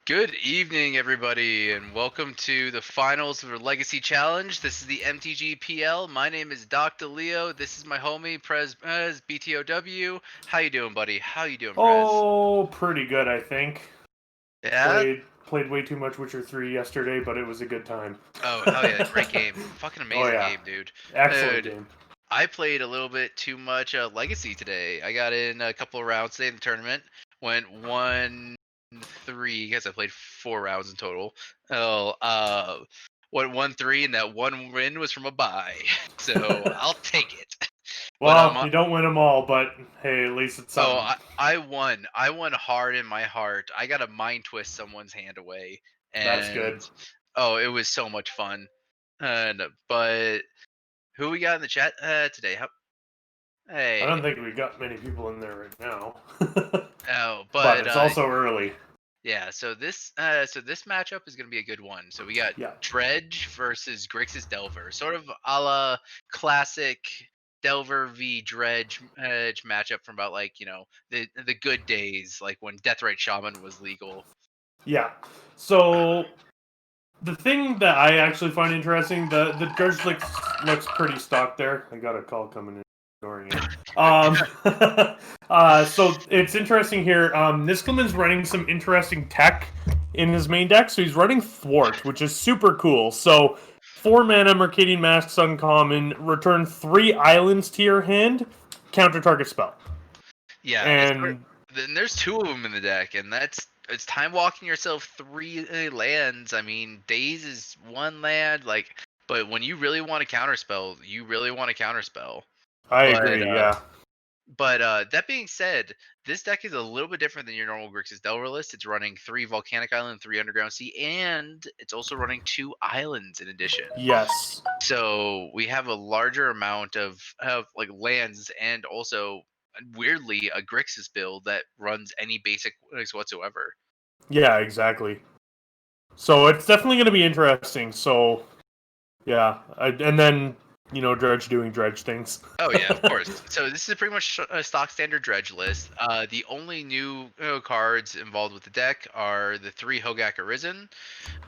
Good evening, everybody, and welcome to the finals of the Legacy Challenge. This is the MTGPL. My name is Dr. Leo. This is my homie, Prez BTOW. How you doing, buddy? How you doing, Prez? Oh, pretty good, I think. Yeah? Played way too much Witcher 3 yesterday, but it was a good time. Oh, hell yeah. Great game. Fucking Oh amazing yeah, game, dude. excellent Dude, game. I played a little bit too much Legacy today. I got in a couple of rounds today in the tournament. Went 1-3. Guess I played 4 rounds in total. Went 1-3, and that one win was from a bye. So I'll take it. But Well, you don't win them all, but hey, at least it's oh, something. I won. I won hard in my heart. I got a mind twist someone's hand away, That's and good. oh, it was so much fun. And but who we got in the chat today? I don't Hey. think we got many people in there right now. Oh, But but it's also early. yeah. So this matchup is gonna be a good one. So we got Yeah. Dredge versus Grixis Delver, sort of a la classic Delver v Dredge matchup from about like the good days, like when Deathrite Shaman was legal. Yeah. So the thing that I actually find interesting, the Dredge looks pretty stock there. I got a call coming in, ignoring it. So it's interesting here. Niskaman's running some interesting tech in his main deck. So he's running Thwart, which is super cool. So 4 mana Mercadian Masks uncommon, return 3 islands to your hand, counter target spell. Yeah, And then there's two of them in the deck, and it's time walking yourself 3 lands. I mean, Daze is 1 land, but when you really want to counterspell, you really want to counterspell. I But agree, yeah. that being said, this deck is a little bit different than your normal Grixis Delver list. It's running 3 Volcanic Island, 3 Underground Sea, and it's also running 2 islands in addition. Yes. So we have a larger amount of like lands, and also weirdly a Grixis build that runs any basic whatsoever. Yeah, exactly. So it's definitely going to be interesting. So yeah, and then Dredge doing Dredge things. Oh yeah, of course. So this is pretty much a stock standard Dredge list. The only new cards involved with the deck are the 3 Hogak Arisen.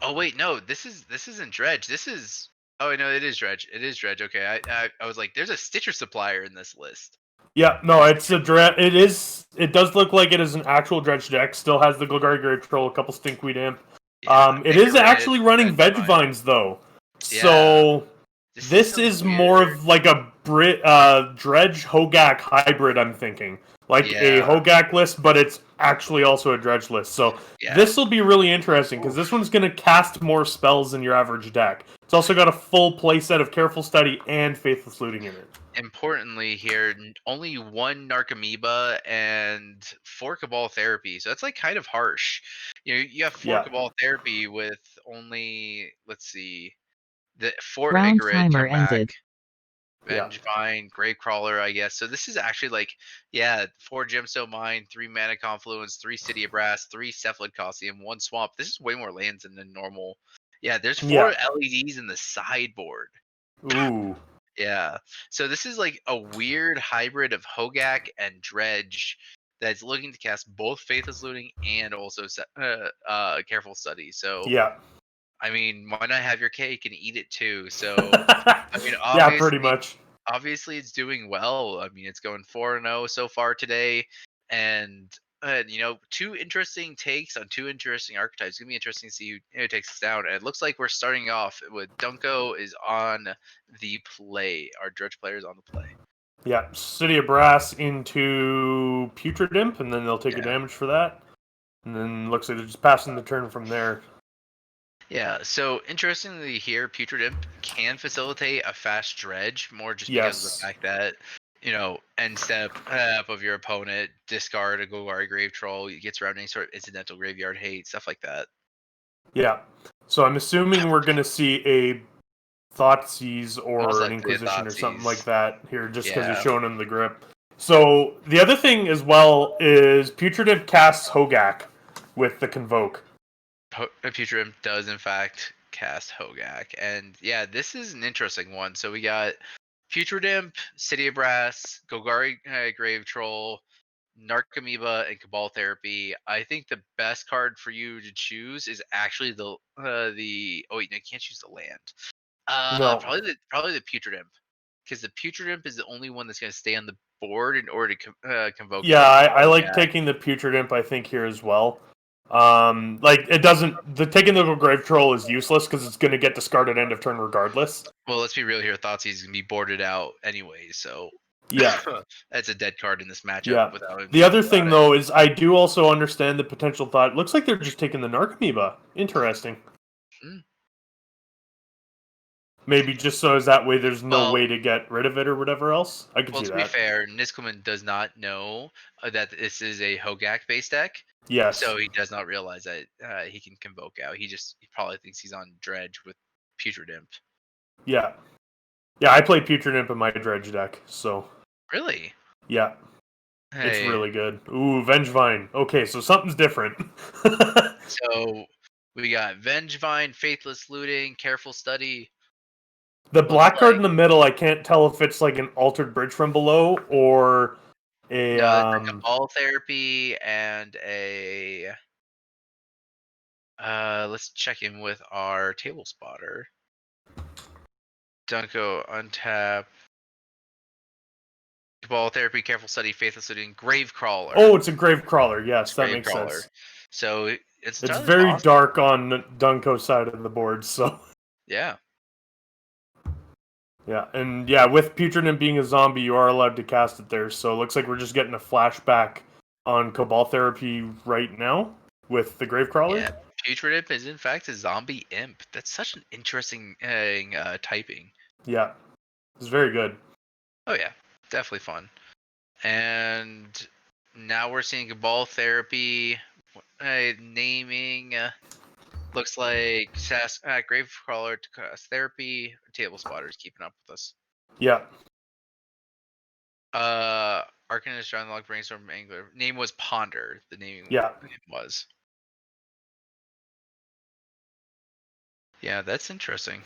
Oh wait, no, this isn't Dredge. This is oh no, it is Dredge. It is Dredge. Okay, I was like, there's a Stitcher supplier in this list. Yeah, no, it's a Dredge. It is. It does look like it is an actual Dredge deck. Still has the Golgari Grave Troll, a couple Stinkweed Imp. Yeah, It Mega is Red, actually running Red's Veg fine. Vines though. Yeah, So this is this so is more weird. of like a Dredge Hogak hybrid. I'm thinking like a Yeah, Hogak list, but it's actually also a Dredge list. So yeah. this will be really interesting because this Oof. one's going to cast more spells than your average deck. It's also got a full playset of Careful Study and Faithless Looting in it. Importantly here, only one Narcomoeba and 4 Cabal Therapy. So that's like kind of harsh. You have 4 Yeah. Cabal Therapy with only, let's see, the 4 Round Igrit timer come back. ended. Yeah. Vengevine, Gravecrawler, I guess. So this is actually like, yeah, 4 Gemstone Mine, 3 Mana Confluence, 3 City of Brass, 3 Cephalid Coliseum, 1 Swamp. This is way more lands than the normal. Yeah, there's 4 Yeah. LEDs in the sideboard. Ooh. Yeah. So this is like a weird hybrid of Hogak and Dredge that's looking to cast both Faithless Looting and also Careful Study. So, Yeah. I mean, why not have your cake and eat it too? So, I mean, Yeah, pretty much. obviously it's doing well. I mean, it's going 4-0 so far today, and two interesting takes on two interesting archetypes. It's gonna be interesting to see who takes us down. And it looks like we're starting off with Dunko is on the play. Our Dredge player is on the play. Yeah, City of Brass into Putrid Imp, and then they'll take a Yeah. damage for that. And then looks like they're just passing the turn from there. Yeah, so interestingly here, Putrid Imp can facilitate a fast Dredge, more just because of the Yes. fact that, end step up of your opponent, discard a Golgari Grave Troll, it gets around any sort of incidental graveyard hate, stuff like that. Yeah. So I'm assuming we're going to see a Thoughtseize Most or an likely a Inquisition or something like Thoughtseize. that here, just because he's Yeah. showing him the grip. So the other thing as well is Putrid Imp casts Hogak with the Convoke. Putrid Imp does in fact cast Hogak, and yeah, this is an interesting one. So we got Putrid Imp, City of Brass, Golgari Grave Troll, Narcomoeba and Cabal Therapy. I think the best card for you to choose is actually the oh wait, no, you can't choose the land. No. Probably the Putrid Imp, because the Putrid Imp is the only one that's going to stay on the board in order to convoke Yeah, a I like Hogak. taking the Putrid Imp, I think, here as well. Like, it doesn't... The taking the Grave Troll is useless, because it's going to get discarded end of turn regardless. Well, let's be real here. Thoughtseize going to be boarded out anyway, so Yeah. that's a dead card in this matchup Yeah. without even The thinking other about thing, it. though, is I do also understand the potential thought. Looks like they're just taking the Narcomoeba. Interesting. Hmm. Maybe just so as that way there's no Well, way to get rid of it or whatever else. I could well, see to be that. fair, Niskaman does not know that this is a Hogak based deck, Yes. so he does not realize that he can convoke out. He probably thinks he's on Dredge with Putrid Imp. Yeah. Yeah, I play Putrid Imp in my Dredge deck, so Really? yeah. It's Hey, really good. Ooh, Vengevine. Okay, so something's different. so we got Vengevine, Faithless Looting, Careful Study. The Looks black card like in the middle, I can't tell if it's like an altered bridge from below or a no, it's a Cabal Therapy and a. Let's check in with our table spotter. Dunko, untap. Cabal Therapy, Careful Study, Faithless Looting, Grave Crawler. Oh, it's a grave crawler. It's Yes, that Grave makes Crawler. sense. So it's It's entirely very possible. dark on Dunko's side of the board, so Yeah. yeah. And yeah, with Putrid Imp being a zombie, you are allowed to cast it there. So it looks like we're just getting a flashback on Cabal Therapy right now with the grave crawler. Yeah. Putrid Imp is in fact a zombie imp. That's such an interesting typing. Yeah, it's very good. Oh yeah, definitely fun. And now we're seeing Cabal Therapy naming. Looks like Gravecrawler to cast Therapy. Table Spotters keeping up with us. Yeah, Arcanist, John Locke, Brainstorm, Angler. Name was Ponder. The name yeah. was. Yeah, that's interesting.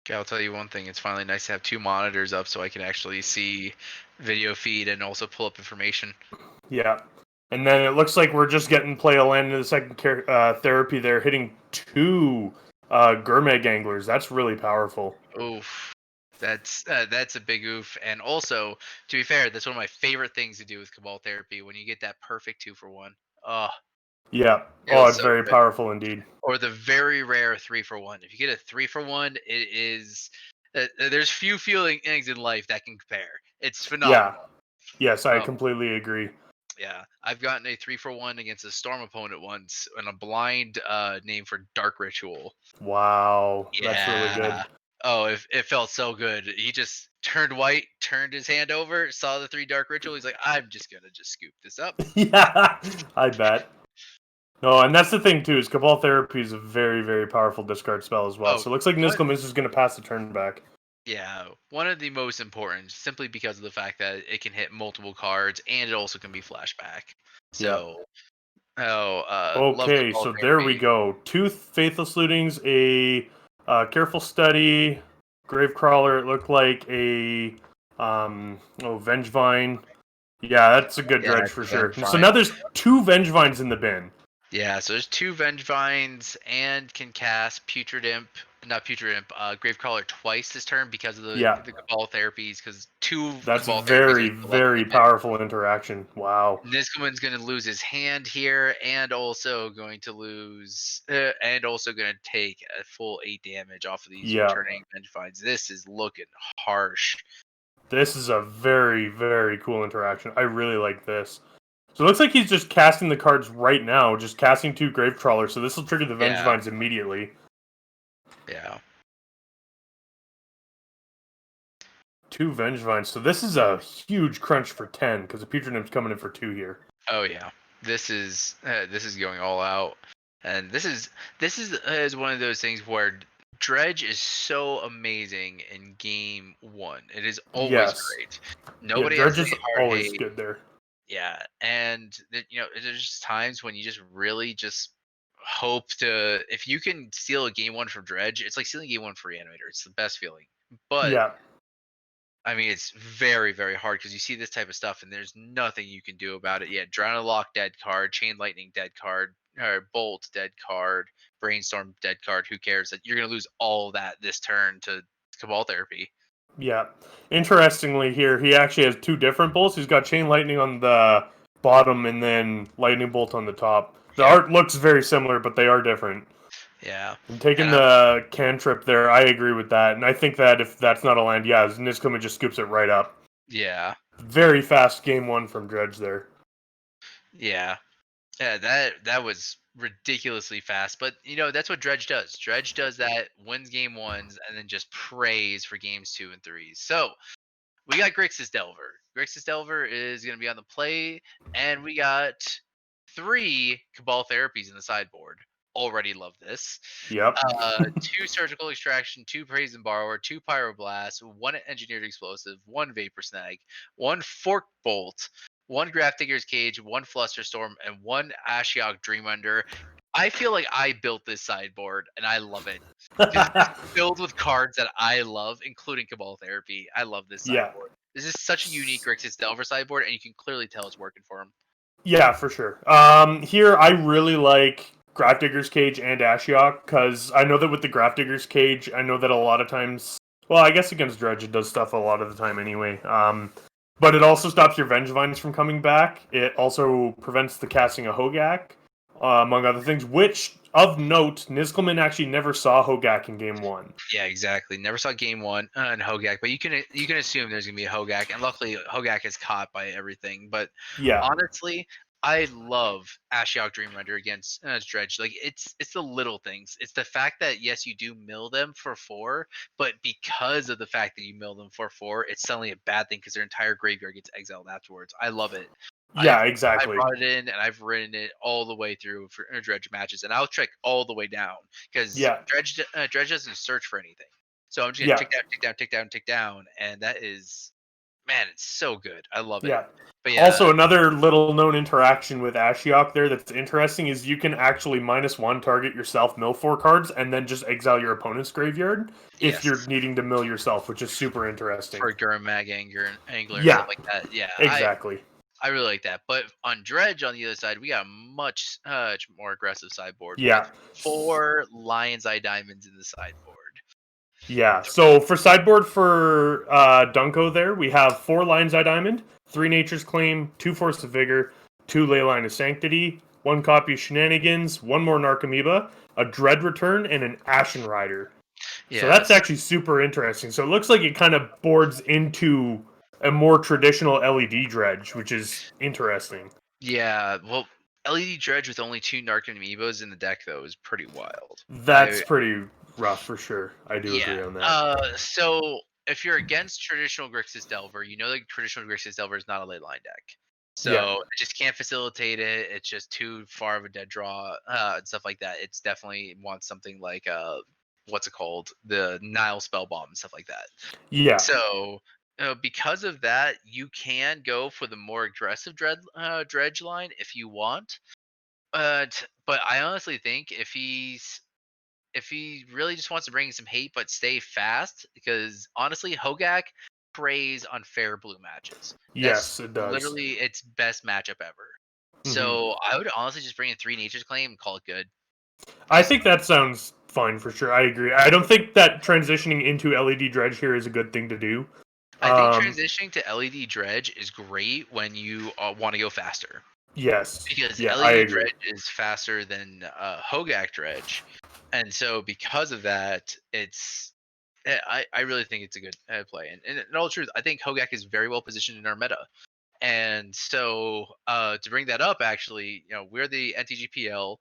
Okay, I'll tell you one thing. It's finally nice to have two monitors up so I can actually see video feed and also pull up information. Yeah. And then it looks like we're just getting play a land in the second therapy there, hitting two Gurmag Anglers. That's really powerful. Oof. That's a big oof. And also, to be fair, that's one of my favorite things to do with Cabal Therapy when you get that perfect 2-for-1. Oh, Yeah. Oh, feels it's so very good. powerful indeed. Or the very rare 3-for-1. If you get a 3-for-1, it is there's few feelings in life that can compare. It's Yeah. phenomenal. Yes, I Oh, completely agree. yeah, I've gotten a 3-for-1 against a storm opponent once and a blind name for Dark Ritual. Wow. That's really good. Yeah. Oh, it felt so good. He just turned white, turned his hand over, saw the 3 Dark Ritual. He's like, I'm just gonna just scoop this up. Yeah, I bet. No, and that's the thing too, is Cabal Therapy is a very, very powerful discard spell as well. Oh, So it looks like what? Niskomis is going to pass the turn back. Yeah, one of the most important, simply because of the fact that it can hit multiple cards and it also can be flashback. Yeah. So, love Okay, Cabal so there we Therapy. go. Two Faithless Lootings, a Careful Study, Gravecrawler. It looked like a Vengevine. Yeah, that's a good Yeah, dredge it's for a sure. So Vengevine. now there's two Vengevines in the bin. Yeah, so there's 2 Vengevines and can cast Putrid Imp, not Putrid Imp, Gravecrawler twice this turn because of Yeah, the Cabal Therapies, because 2 that's Cabal Therapies are very, still left in very the deck. powerful interaction. Wow. Niskaman's going to lose his hand here, and also going to lose, and also going to take a full 8 damage off of these Yeah, returning Vengevines. This is looking harsh. this is a very, very cool interaction. I really like this. So it looks like he's just casting the cards right now, just casting two Gravecrawlers, so this will trigger the Yeah, Vengevines immediately. yeah. Two Vengevines. So this is a huge crunch for 10, because the Putrid Imp's coming in for 2 here. Oh yeah, this is going all out, and this is one of those things where Dredge is so amazing in game 1. It is always Yes. great. Yeah, Nobody has Dredge any is hard always hate. good there. Yeah, and there's just times when you just really just hope to, if you can steal a game 1 from Dredge, it's like stealing game 1 for Reanimator. It's the best feeling. But Yeah. I mean, it's very, very hard because you see this type of stuff and there's nothing you can do about it. Yeah, Drown Lock dead card, Chain Lightning dead card, or Bolt dead card, Brainstorm dead card. Who cares? That you're gonna lose all that this turn to Cabal Therapy. Yeah. Interestingly, here he actually has two different bolts. He's got chain lightning on the bottom and then lightning bolt on the top. The Yep. art looks very similar, but they are different. Yeah. And taking And I'm the cantrip there, I agree with that. And I think that if that's not a land, yeah, Niskuma just scoops it right up. yeah. Very fast game one from Dredge there. Yeah. Yeah, that was ridiculously fast. But that's what Dredge does. Dredge does that, wins game ones, and then just prays for games 2 and 3. So we got Grixis Delver. Grixis Delver is going to be on the play, and we got 3 Cabal Therapies in the sideboard. Already love this. Yep. 2 Surgical Extraction, 2 Praise and Borrower, 2 Pyroblast, 1 Engineered Explosive, 1 Vapor Snag, 1 Fork Bolt, 1 Graph Digger's Cage, 1 Flusterstorm, and 1 Ashiok Dreamrender. I feel like I built this sideboard, and I love it. Because it's filled with cards that I love, including Cabal Therapy. I love this Yeah. sideboard. This is such a unique Grixis Delver sideboard, and you can clearly tell it's working for him. Yeah, for sure. Here I really like Graph Digger's Cage and Ashiok because I know that with the Graph Digger's Cage, I know that a lot of times, well, I guess against Dredge it does stuff a lot of the time anyway. But it also stops your Vengevines from coming back. It also prevents the casting of Hogak, among other things. Which, of note, Nizkelman actually never saw Hogak in Game One. Yeah, exactly. Never saw game one in Hogak, but you can assume there's gonna be a Hogak, and luckily Hogak is caught by everything. But Yeah, honestly, I love Ashiok Dreamrender against Dredge. Like it's the little things. It's the fact that yes, you do mill them for 4, but because of the fact that you mill them for 4, it's suddenly a bad thing because their entire graveyard gets exiled afterwards. I love it. I've yeah, I exactly. brought it in and I've ridden it all the way through for Dredge matches, and I'll check all the way down because Yeah, Dredge doesn't search for anything. So I'm just gonna yeah, tick down, tick down, tick down, tick down, and that is, man, it's so good. I love it. yeah. But yeah, Also, another little known interaction with Ashiok there that's interesting is you can actually -1 target yourself, mill 4 cards, and then just exile your opponent's graveyard if you're yes, needing to mill yourself, which is super interesting. for Gurmag Angler and stuff Yeah, like that. Yeah, exactly. I really like that. But on Dredge, on the other side, we got a much more aggressive sideboard. We got Yeah, 4 Lion's Eye Diamonds in the sideboard. yeah. So for sideboard for Dunko there, we have 4 Lion's Eye Diamond, 3 Nature's Claim, 2 Force of Vigor, 2 Leyline of Sanctity, 1 copy of Shenanigans, 1 more Narcomoeba, a Dread Return, and an Ashen Rider. So that's Yes. actually super interesting. So it looks like it kind of boards into a more traditional LED dredge, which is interesting. Yeah. Well, LED Dredge with only 2 Narcomoebas in the deck though is pretty wild. That's pretty rough for sure. I do Yeah. agree on that. So if you're against traditional Grixis Delver, you know that traditional Grixis Delver is not a ley line deck. Yeah. So it just can't facilitate it. It's just too far of a dead draw and stuff like that. It's definitely wants something like what's it called? The Nile spell bomb and stuff like that. Yeah. So because of that, you can go for the more aggressive dredge line if you want. But I honestly think if he really just wants to bring some hate but stay fast, because honestly, Hogak preys on fair blue matches. That's Yes, it does. literally its best matchup ever. Hmm. So I would honestly just bring in 3 Nature's Claim and call it good. I Just think that sounds fine for sure. I agree. I don't think that transitioning into LED dredge here is a good thing to do. I think Um, transitioning to LED Dredge is great when you want to go faster. yes. Because Yeah, I LED agree. Dredge is faster than Hogak Dredge, and so because of that, I really think it's a good play. And in all truth, I think Hogak is very well positioned in our meta. And so to bring that up, actually, we're the NTGPL.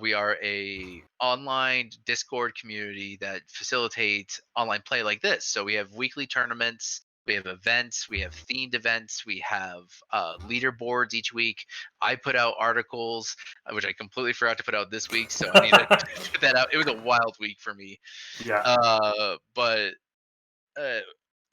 We are a online Discord community that facilitates online play like this. So we have weekly tournaments, we have events, we have themed events, we have leaderboards each week. I put out articles, which I completely forgot to put out this week, so I need to put that out. It was a wild week for me, Yeah. but uh,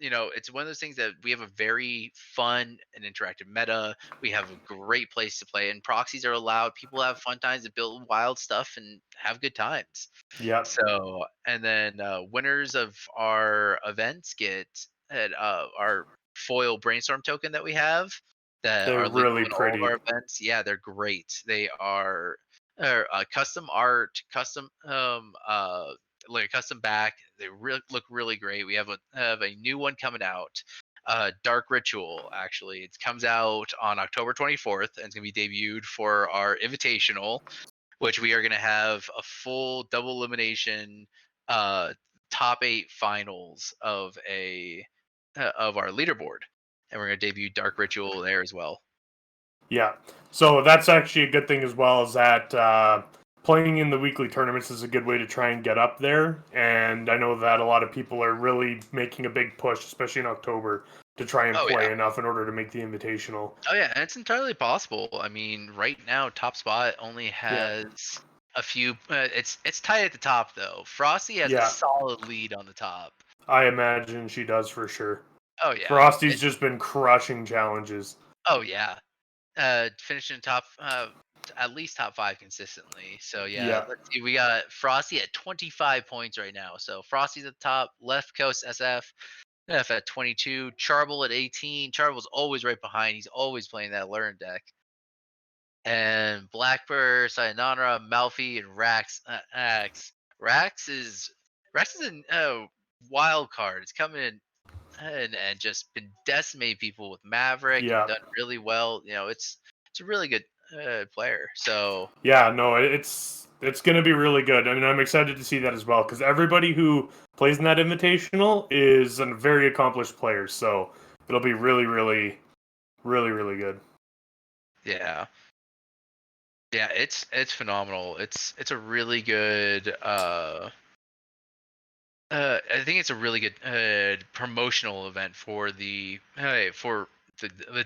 it's one of those things that we have a very fun and interactive meta. We have a great place to play, and proxies are allowed. People have fun times to build wild stuff and have good times. Yep, So, and then winners of our events get our foil brainstorm token that we have that they're are legal really in all of pretty. our events. Yeah, they're great. They are custom art, custom like custom back. They really look really great. We have a new one coming out. Dark Ritual, actually. It comes out on October 24th and it's going to be debuted for our Invitational, which we are going to have a full double elimination uh top 8 finals of our leaderboard, and we're going to debut Dark Ritual there as well. Yeah, so that's actually a good thing as well. Is that playing in the weekly tournaments is a good way to try and get up there. And I know that a lot of people are really making a big push, especially in October, to try and Oh yeah. play enough in order to make the invitational. Oh yeah, and it's entirely possible. I mean, right now Top Spot only Yeah, has a few it's tight at the top though. Frosty has a yeah, solid lead on the top. I imagine she does for sure. Oh yeah. Frosty's just been crushing challenges. Oh yeah. Finishing top at least top 5 consistently. So yeah, Yeah, let's see. We got Frosty at 25 points right now. So Frosty's at the top, Left Coast SF at 22, Charble at 18. Charble's always right behind. He's always playing that Learn deck. And Blackbird, Sayonara, Malfi, and Rax. Rax is a wild card. It's coming in and just been decimating people with Maverick and yeah, done really well. It's a really good player. So yeah. No, it's gonna be really good. I mean, I'm excited to see that as well because everybody who plays in that invitational is a very accomplished player. So it'll be really, really, really, really good. yeah, yeah, it's phenomenal. It's a really good. I think it's a really good promotional event for the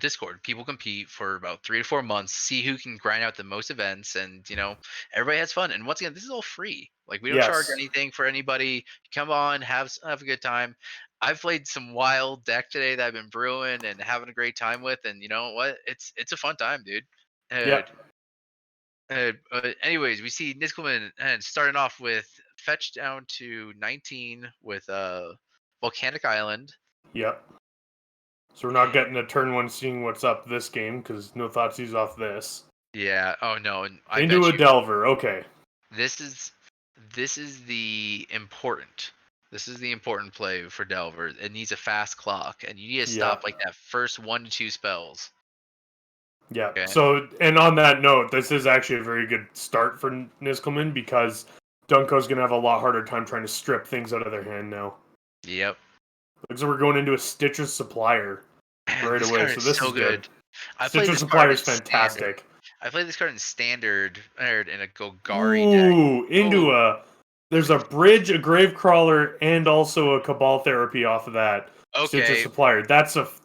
Discord. People compete for about 3 to 4 months, see who can grind out the most events, and everybody has fun. And once again, this is all free. Like we don't charge Yes. anything for anybody. Come on, have a good time. I've played some wild deck today that I've been brewing and having a great time with, and you know what? It's a fun time, dude. Uh, Yep. anyways, we see Niskelman and starting off with fetch down to 19 with Volcanic Island. Yep. So we're not getting a turn one seeing what's up this game because no Thoughtseize off this. Yeah. Oh no. And I Into bet a you Delver. Okay. this is this is the important. This is the important play for Delver. It needs a fast clock, and you need to Yeah. stop like that first 1 to 2 spells. Yeah. Okay. So, and on that note, this is actually a very good start for Niskelman because Dunko's going to have a lot harder time trying to strip things out of their hand now. Yep. Looks like we're going into a Stitcher's Supplier Man, right this away, card so is this so is good. good. I played Stitcher's this card Supplier in is standard. fantastic. I played this card in standard or in a Golgari deck. Ooh, into Oh, a. There's a bridge, a Gravecrawler, and also a Cabal Therapy off of that. Stitcher's okay. Supplier.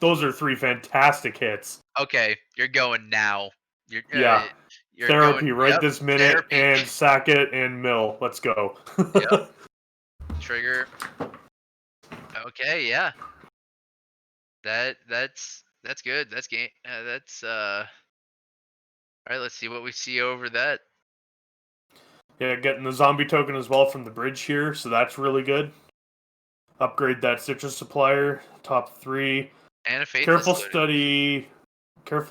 Those are 3 fantastic hits. Okay, you're going now. You're Yeah. you're going. Therapy right Yep, this minute therapy. and sack it and mill. Let's go. Yep, trigger. Okay, yeah. That's good. That's game. That's All right, let's see what we see over that. Yeah, getting the zombie token as well from the bridge here, so that's really good. Upgrade that citrus supplier, top 3. And a faithless Careful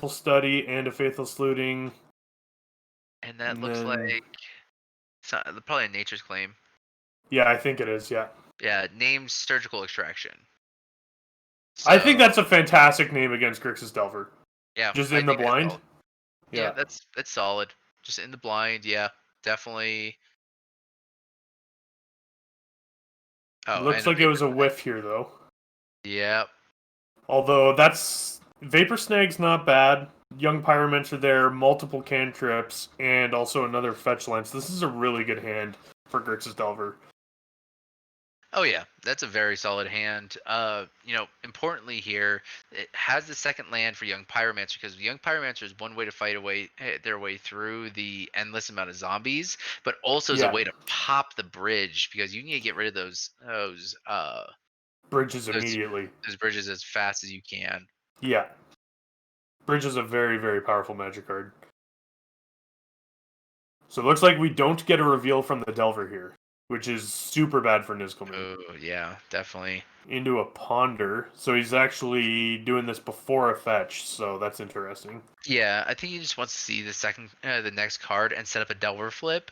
looting. study, and a faithless looting. And that And looks like then probably a nature's claim. yeah, I think it is, yeah. Yeah, named surgical extraction. I think So that's a fantastic name against Grixis Delver. yeah, Just I in the think that's blind. solid. Yeah, Yeah. that's solid. Just in the blind, yeah, definitely. Oh, Looks and a like it vapor was a snag. whiff here though. Yep. Although that's Vapor Snag's not bad. Young Pyromancer there, multiple cantrips, and also another fetch lens. This is a really good hand for Grixis Delver. Oh yeah, that's a very solid hand. Importantly here, it has the second land for Young Pyromancer because Young Pyromancer is one way to fight their way through the endless amount of zombies, but also as a Yeah. way to pop the bridge because you need to get rid of those Bridges those immediately. those bridges as fast as you can. Yeah. Bridge is a very, very powerful magic card. So it looks like we don't get a reveal from the Delver here, which is super bad for Nizkelman. Oh yeah, definitely. Into a Ponder, so he's actually doing this before a fetch, so that's interesting. Yeah, I think he just wants to see the next card and set up a Delver flip.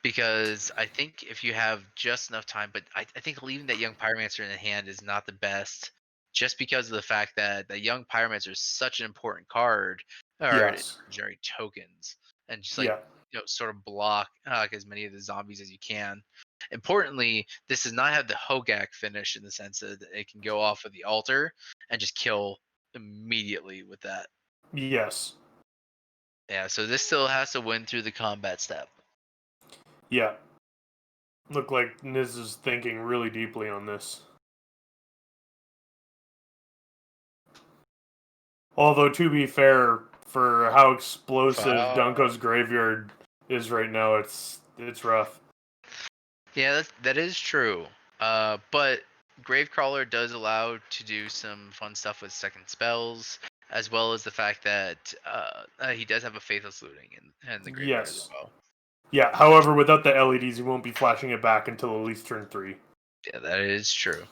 Because I think if you have just enough time, but I think leaving that young pyromancer in the hand is not the best, just because of the fact that the young pyromancer is such an important card, or to Yes. generate tokens and just like Yeah. sort of block as many of the zombies as you can. Importantly, this does not have the Hogak finish in the sense that it can go off of the altar and just kill immediately with that. Yes. Yeah, so this still has to win through the combat step. Yeah. Look like Niz is thinking really deeply on this. Although, to be fair, for how explosive Wow. Dunko's graveyard is right now, it's rough. Yeah, that is true. But Gravecrawler does allow to do some fun stuff with second spells, as well as the fact that he does have a Faithless Looting in the graveyard as Yes. well. Yeah, however, without the LEDs, he won't be flashing it back until at least turn 3. Yeah, that is true.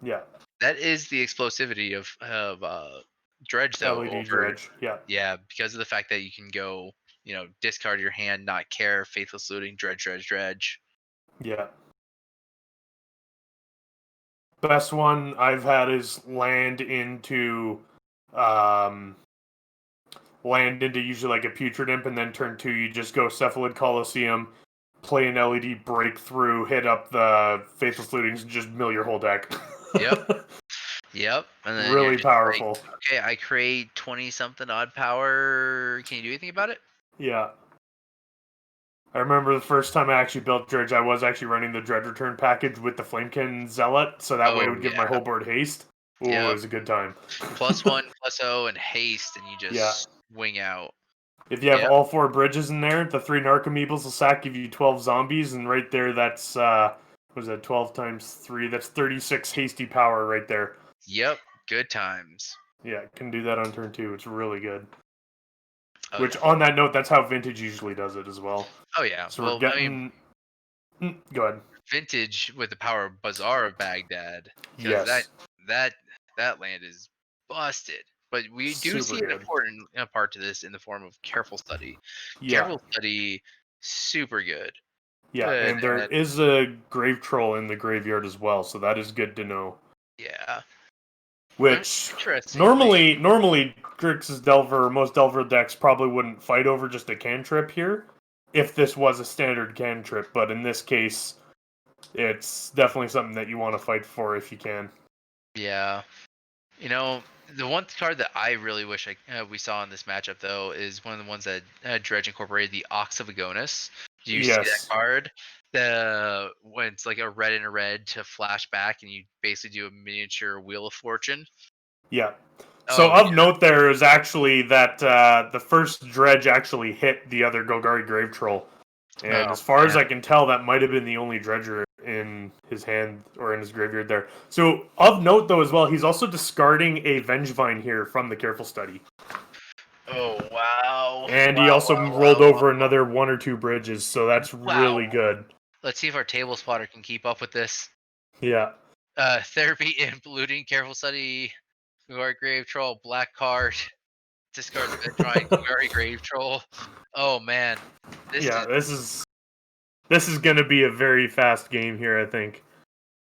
Yeah, That is the explosivity of Dredge though. LED Over dredge. Yeah, yeah, because of the fact that you can go discard your hand, not care, Faithless Looting, Dredge. yeah. Best one I've had is um, land into usually like a Putrid Imp, and then turn 2, you just go Cephalid Coliseum, play an LED breakthrough, hit up the Faithless Lootings, and just mill your whole deck. Yep. Yep, and then you're Really just like, powerful. okay, I create 20 something odd power. Can you do anything about it? Yeah. I remember the first time I actually built Dredge, I was actually running the Dredge Return package with the Flamekin Zealot, so that way it Oh would give my yeah. whole board haste. Ooh, it Yep. was a good time. +1, +0, and haste, and you Yeah. just swing out. If you have Yep. all 4 bridges in there, the 3 Narcomoebas will sack, give you 12 zombies, and right there, that's, what was that, 12 times 3? That's 36 hasty power right there. Yep. Good times. Yeah, can do that on turn 2. It's really good. Oh Which, yeah. on that note, that's how Vintage usually does it as well. Oh yeah. So we're Well, I mean, getting... Go ahead. vintage with the power of Bazaar of Baghdad, because that Yes. that that land is busted. But we do Super see an good. important part to this in the form of careful study. Yeah. Careful study, super good. Yeah, And, and there and is a grave troll in the graveyard as well, so that is good to know. yeah. Which Interestingly, normally Grixis Delver, most Delver decks probably wouldn't fight over just a cantrip here, if this was a standard cantrip. But in this case, it's definitely something that you want to fight for if you can. yeah. The one card that I really wish we saw in this matchup, though, is one of the ones that Dredge incorporated, the Ox of Agonis. Do you see that Yes. card? When it's like a red and a red to flash back, and you basically do a miniature Wheel of Fortune. Yeah. So Oh of yeah. note, there is actually that the first dredge actually hit the other Golgari Grave Troll, and Oh as far as man. I can tell, that might have been the only dredger in his hand or in his graveyard there. So of note, though, as well, he's also discarding a Vengevine here from the Careful Study, Oh wow. and he Wow. also Wow. rolled Wow. Wow. over another 1 or 2 bridges. So that's Wow. really good. Let's see if our table spotter can keep up with this. Yeah. Therapy, imp, looting, careful study, guard grave troll, black card. Discard Vengevine, very grave troll. Oh man, this Yeah. is This is going to be a very fast game here, I think.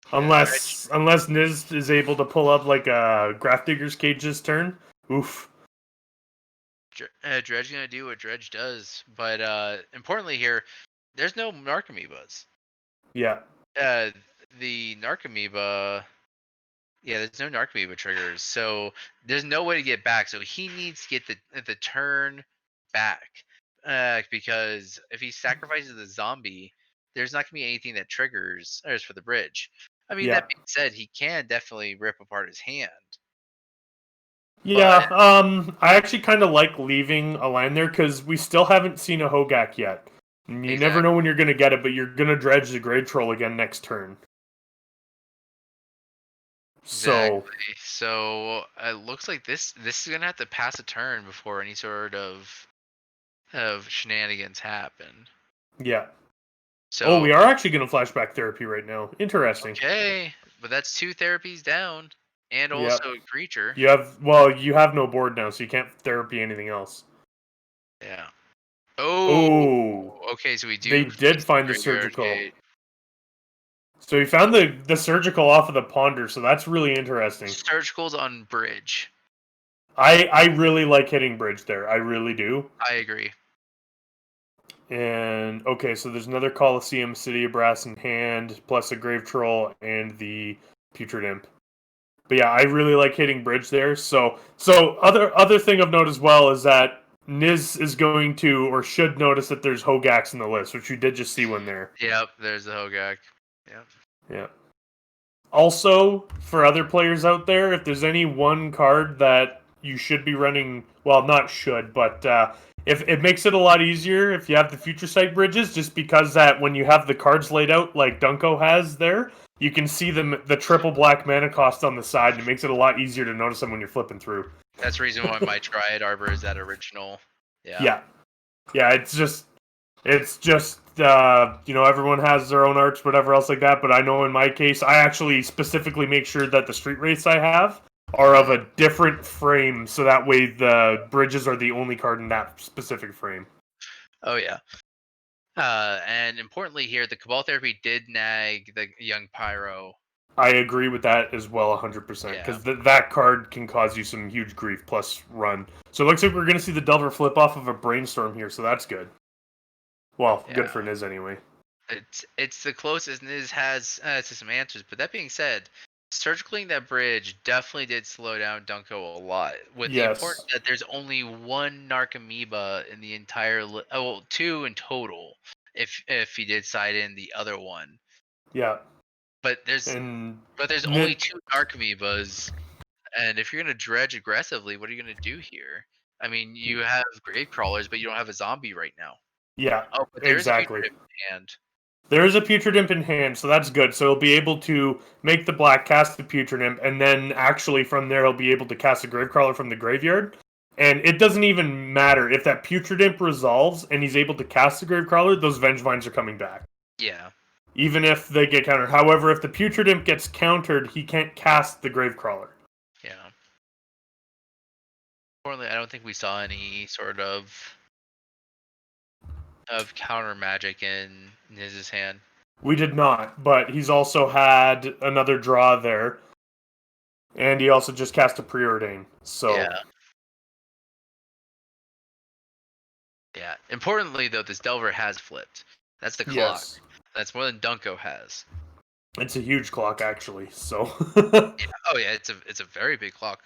Dredge. Unless Niz is able to pull up like a Grafdigger's Cage this turn. Oof. Dredge gonna do what Dredge does, but importantly here, there's no Narcomoebas. Yeah. Uh, the Narcomoeba, yeah, there's no Narcomoeba triggers, so there's no way to get back. So he needs to get the turn back, because if he sacrifices the zombie, there's not gonna be anything that triggers as for the bridge. I mean, Yeah. that being said, he can definitely rip apart his hand, but Yeah. I actually kind of like leaving a line there because we still haven't seen a Hogak yet. And you never exactly. know when you're gonna get it, but you're gonna dredge the Grade Troll again next turn. So Exactly. So it looks like this is gonna have to pass a turn before any sort of shenanigans happen. yeah. Oh, So we are actually going to flashback therapy right now. Interesting. okay, but that's 2 therapies down, and Yep. also a creature. You have no board now, so you can't therapy anything else. Yeah. Oh, Oh, okay. So we they do did face the find the graveyard surgical. gate. So we found the surgical off of the ponder, so that's really interesting. Surgical's on bridge. I really like hitting bridge there. I really do. I agree. And okay, so there's another Coliseum, City of Brass in hand, plus a Grave Troll and the Putrid Imp. But yeah, I really like hitting bridge there. So other thing of note as well is that Niz is going to or should notice that there's Hogax in the list, which you did just see one there. Yep. There's the Hogak. Yep. Yeah. Also, for other players out there, if there's any one card that you should be running, well, not should, but if it makes it a lot easier if you have the future sight bridges, just because that when you have the cards laid out like Dunko has there, you can see the triple black mana cost on the side, and it makes it a lot easier to notice them when you're flipping through. That's the reason why my Triad Arbor is that original. Yeah. Yeah, yeah, it's just everyone has their own arts, whatever else like that. But I know in my case, I actually specifically make sure that the street race I have are of a different frame, so that way the bridges are the only card in that specific frame. Oh yeah. And importantly here, the Cabal Therapy did nag the young Pyro. I agree with that as well, 100%, Yeah. because that card can cause you some huge grief plus run. So it looks like we're going to see the Delver flip off of a Brainstorm here, so that's good. Well, Yeah. good for Niz anyway. It's the closest Niz has to some answers. But that being said, surgicling that bridge definitely did slow down Dunko a lot. With the important Yes. that there's only one Narcomoeba in the entire well, 2 in total. If he did side in the other one, Yeah. but there's And only 2 Narcomoebas, and if you're gonna dredge aggressively, what are you gonna do here? I mean, you have grave crawlers, but you don't have a zombie right now. yeah, Oh, but there is a future exactly. in hand. There is a Putrid Imp in hand, so that's good. So he'll be able to make the black, cast the Putrid Imp, and then actually from there he'll be able to cast a Gravecrawler from the graveyard. And it doesn't even matter if that Putrid Imp resolves and he's able to cast the Gravecrawler, those Vengevines are coming back. Yeah. Even if they get countered. However, if the Putrid Imp gets countered, he can't cast the Gravecrawler. Yeah. Importantly, I don't think we saw any sort of counter magic in Niz's hand. We did not, but he's also had another draw there. And he also just cast a Preordain. So Yeah. Yeah. Importantly, though, this Delver has flipped. That's the clock. yes. That's more than Dunko has. It's a huge clock actually, so Oh yeah, it's a very big clock.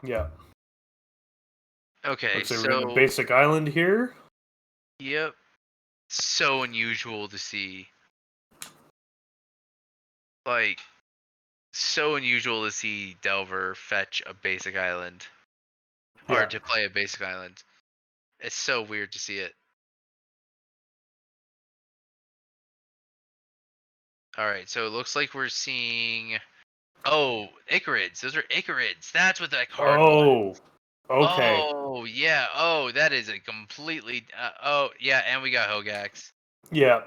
yeah. Okay, Looks like we're in the so basic island here. yep. So unusual to see. Like, so unusual to see Delver fetch a basic island. Or Yeah. to play a basic island. It's so weird to see it. Alright, so it looks like we're seeing. Oh, Icarids. Those are Icarids. That's what that card was. Oh. Okay. Oh, yeah. Oh, that is a completely. Oh, yeah, and we got Hogax. Yeah.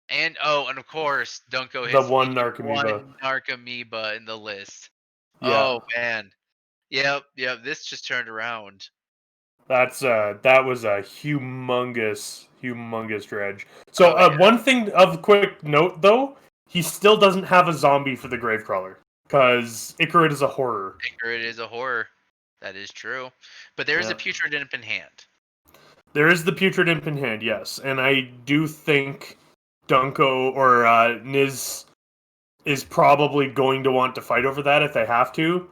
And oh, and of course, Dunko The hits the one Narcomoeba. one Narcomoeba in the list. Yeah. Oh man. Yep, yep. This just turned around. That was a humongous dredge. So Oh yeah. one thing of quick note though, he still doesn't have a zombie for the Gravecrawler. Because Icarid is a horror. It is a horror. That is true. But there is a Yeah. putrid imp in hand. There is the Putrid Imp in hand, yes. And I do think Dunko or Niz is probably going to want to fight over that if they have to.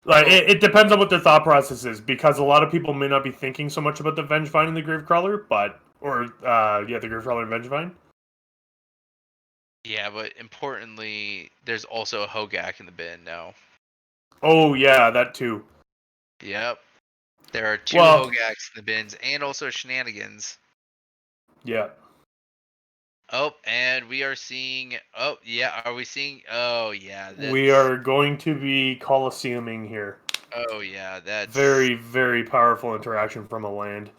Like it depends on what their thought process is, because a lot of people may not be thinking so much about the Vengevine and the Gravecrawler, the Gravecrawler and Vengevine. Yeah, but importantly, there's also a Hogak in the bin now. Oh yeah, that too. Yep. There are 2 Well, Hogaks in the bins and also Shenanigans. yeah. Oh, and we are seeing. Oh, yeah. Are we seeing? Oh, yeah. We That's. are going to be Coliseuming here. Oh, yeah. That's. Very, very powerful interaction from a land.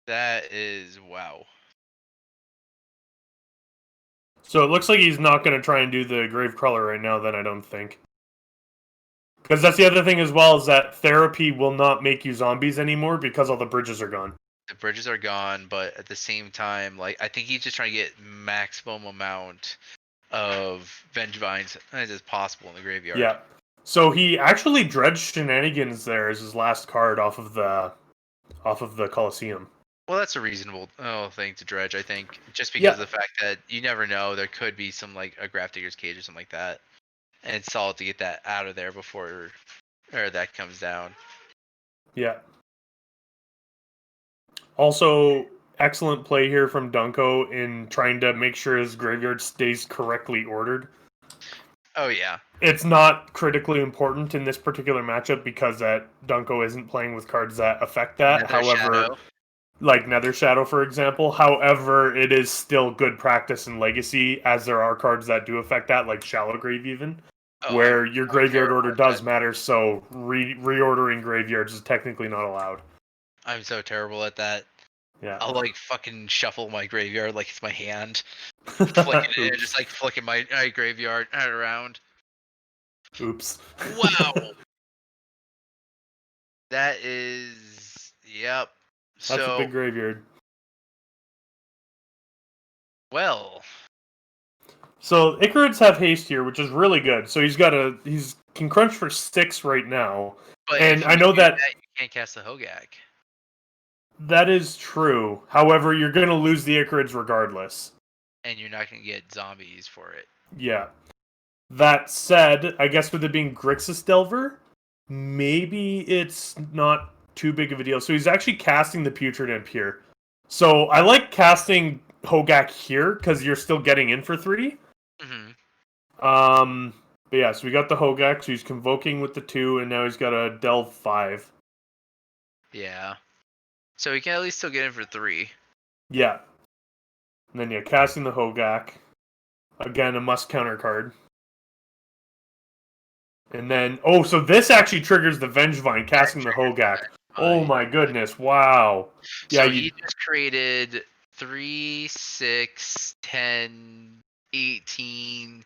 That is wow. So it looks like he's not going to try and do the Gravecrawler right now, then I don't think. Because that's the other thing as well, is that therapy will not make you zombies anymore because all the bridges are gone. The bridges are gone, but at the same time, like I think he's just trying to get maximum amount of Vengevines as possible in the graveyard. Yeah. So he actually Dredge Shenanigans there as his last card off of the Coliseum. Well, that's a reasonable thing to dredge, I think, just because Yeah. of the fact that you never know, there could be some like a Grafdigger's Cage or something like that, and it's solid to get that out of there before or that comes down. Yeah. Also, excellent play here from Dunko in trying to make sure his graveyard stays correctly ordered. Oh yeah, It's not critically important in this particular matchup because that Dunko isn't playing with cards that affect that. Nether However, Shadow. like Nether Shadow, for example. However, it is still good practice in Legacy, as there are cards that do affect that, like Shallow Grave even, Oh, where your I'm graveyard terrible order at does that. matter, so reordering graveyards is technically not allowed. I'm so terrible at that. Yeah. I'll like fucking shuffle my graveyard like it's my hand, flicking it in, just Oops. like flicking my graveyard around. Oops. Wow, that is yep. That's a So big graveyard. well, So Icarids have haste here, which is really good. So he's can crunch for 6 right now. but And if I you know do that that, you can't cast the Hogak. that is true. However, you're going to lose the Icarids regardless. And you're not gonna get zombies for it. Yeah. That said, I guess with it being Grixis Delver, maybe it's not too big of a deal. So he's actually casting the Putrid Imp here. So I like casting Hogak here because you're still getting in for 3. Mm-hmm. But yeah, so we got the Hogak, so he's convoking with the 2, and now he's got a Delve 5. Yeah. So he can at least still get in for 3. Yeah. And then yeah, casting the Hogak. Again, a must counter card. And then, oh, so this actually triggers the Vengevine, casting the Hogak. Oh Fine. my goodness, wow. Yeah, So you, he just created 3, 6, 10, 18,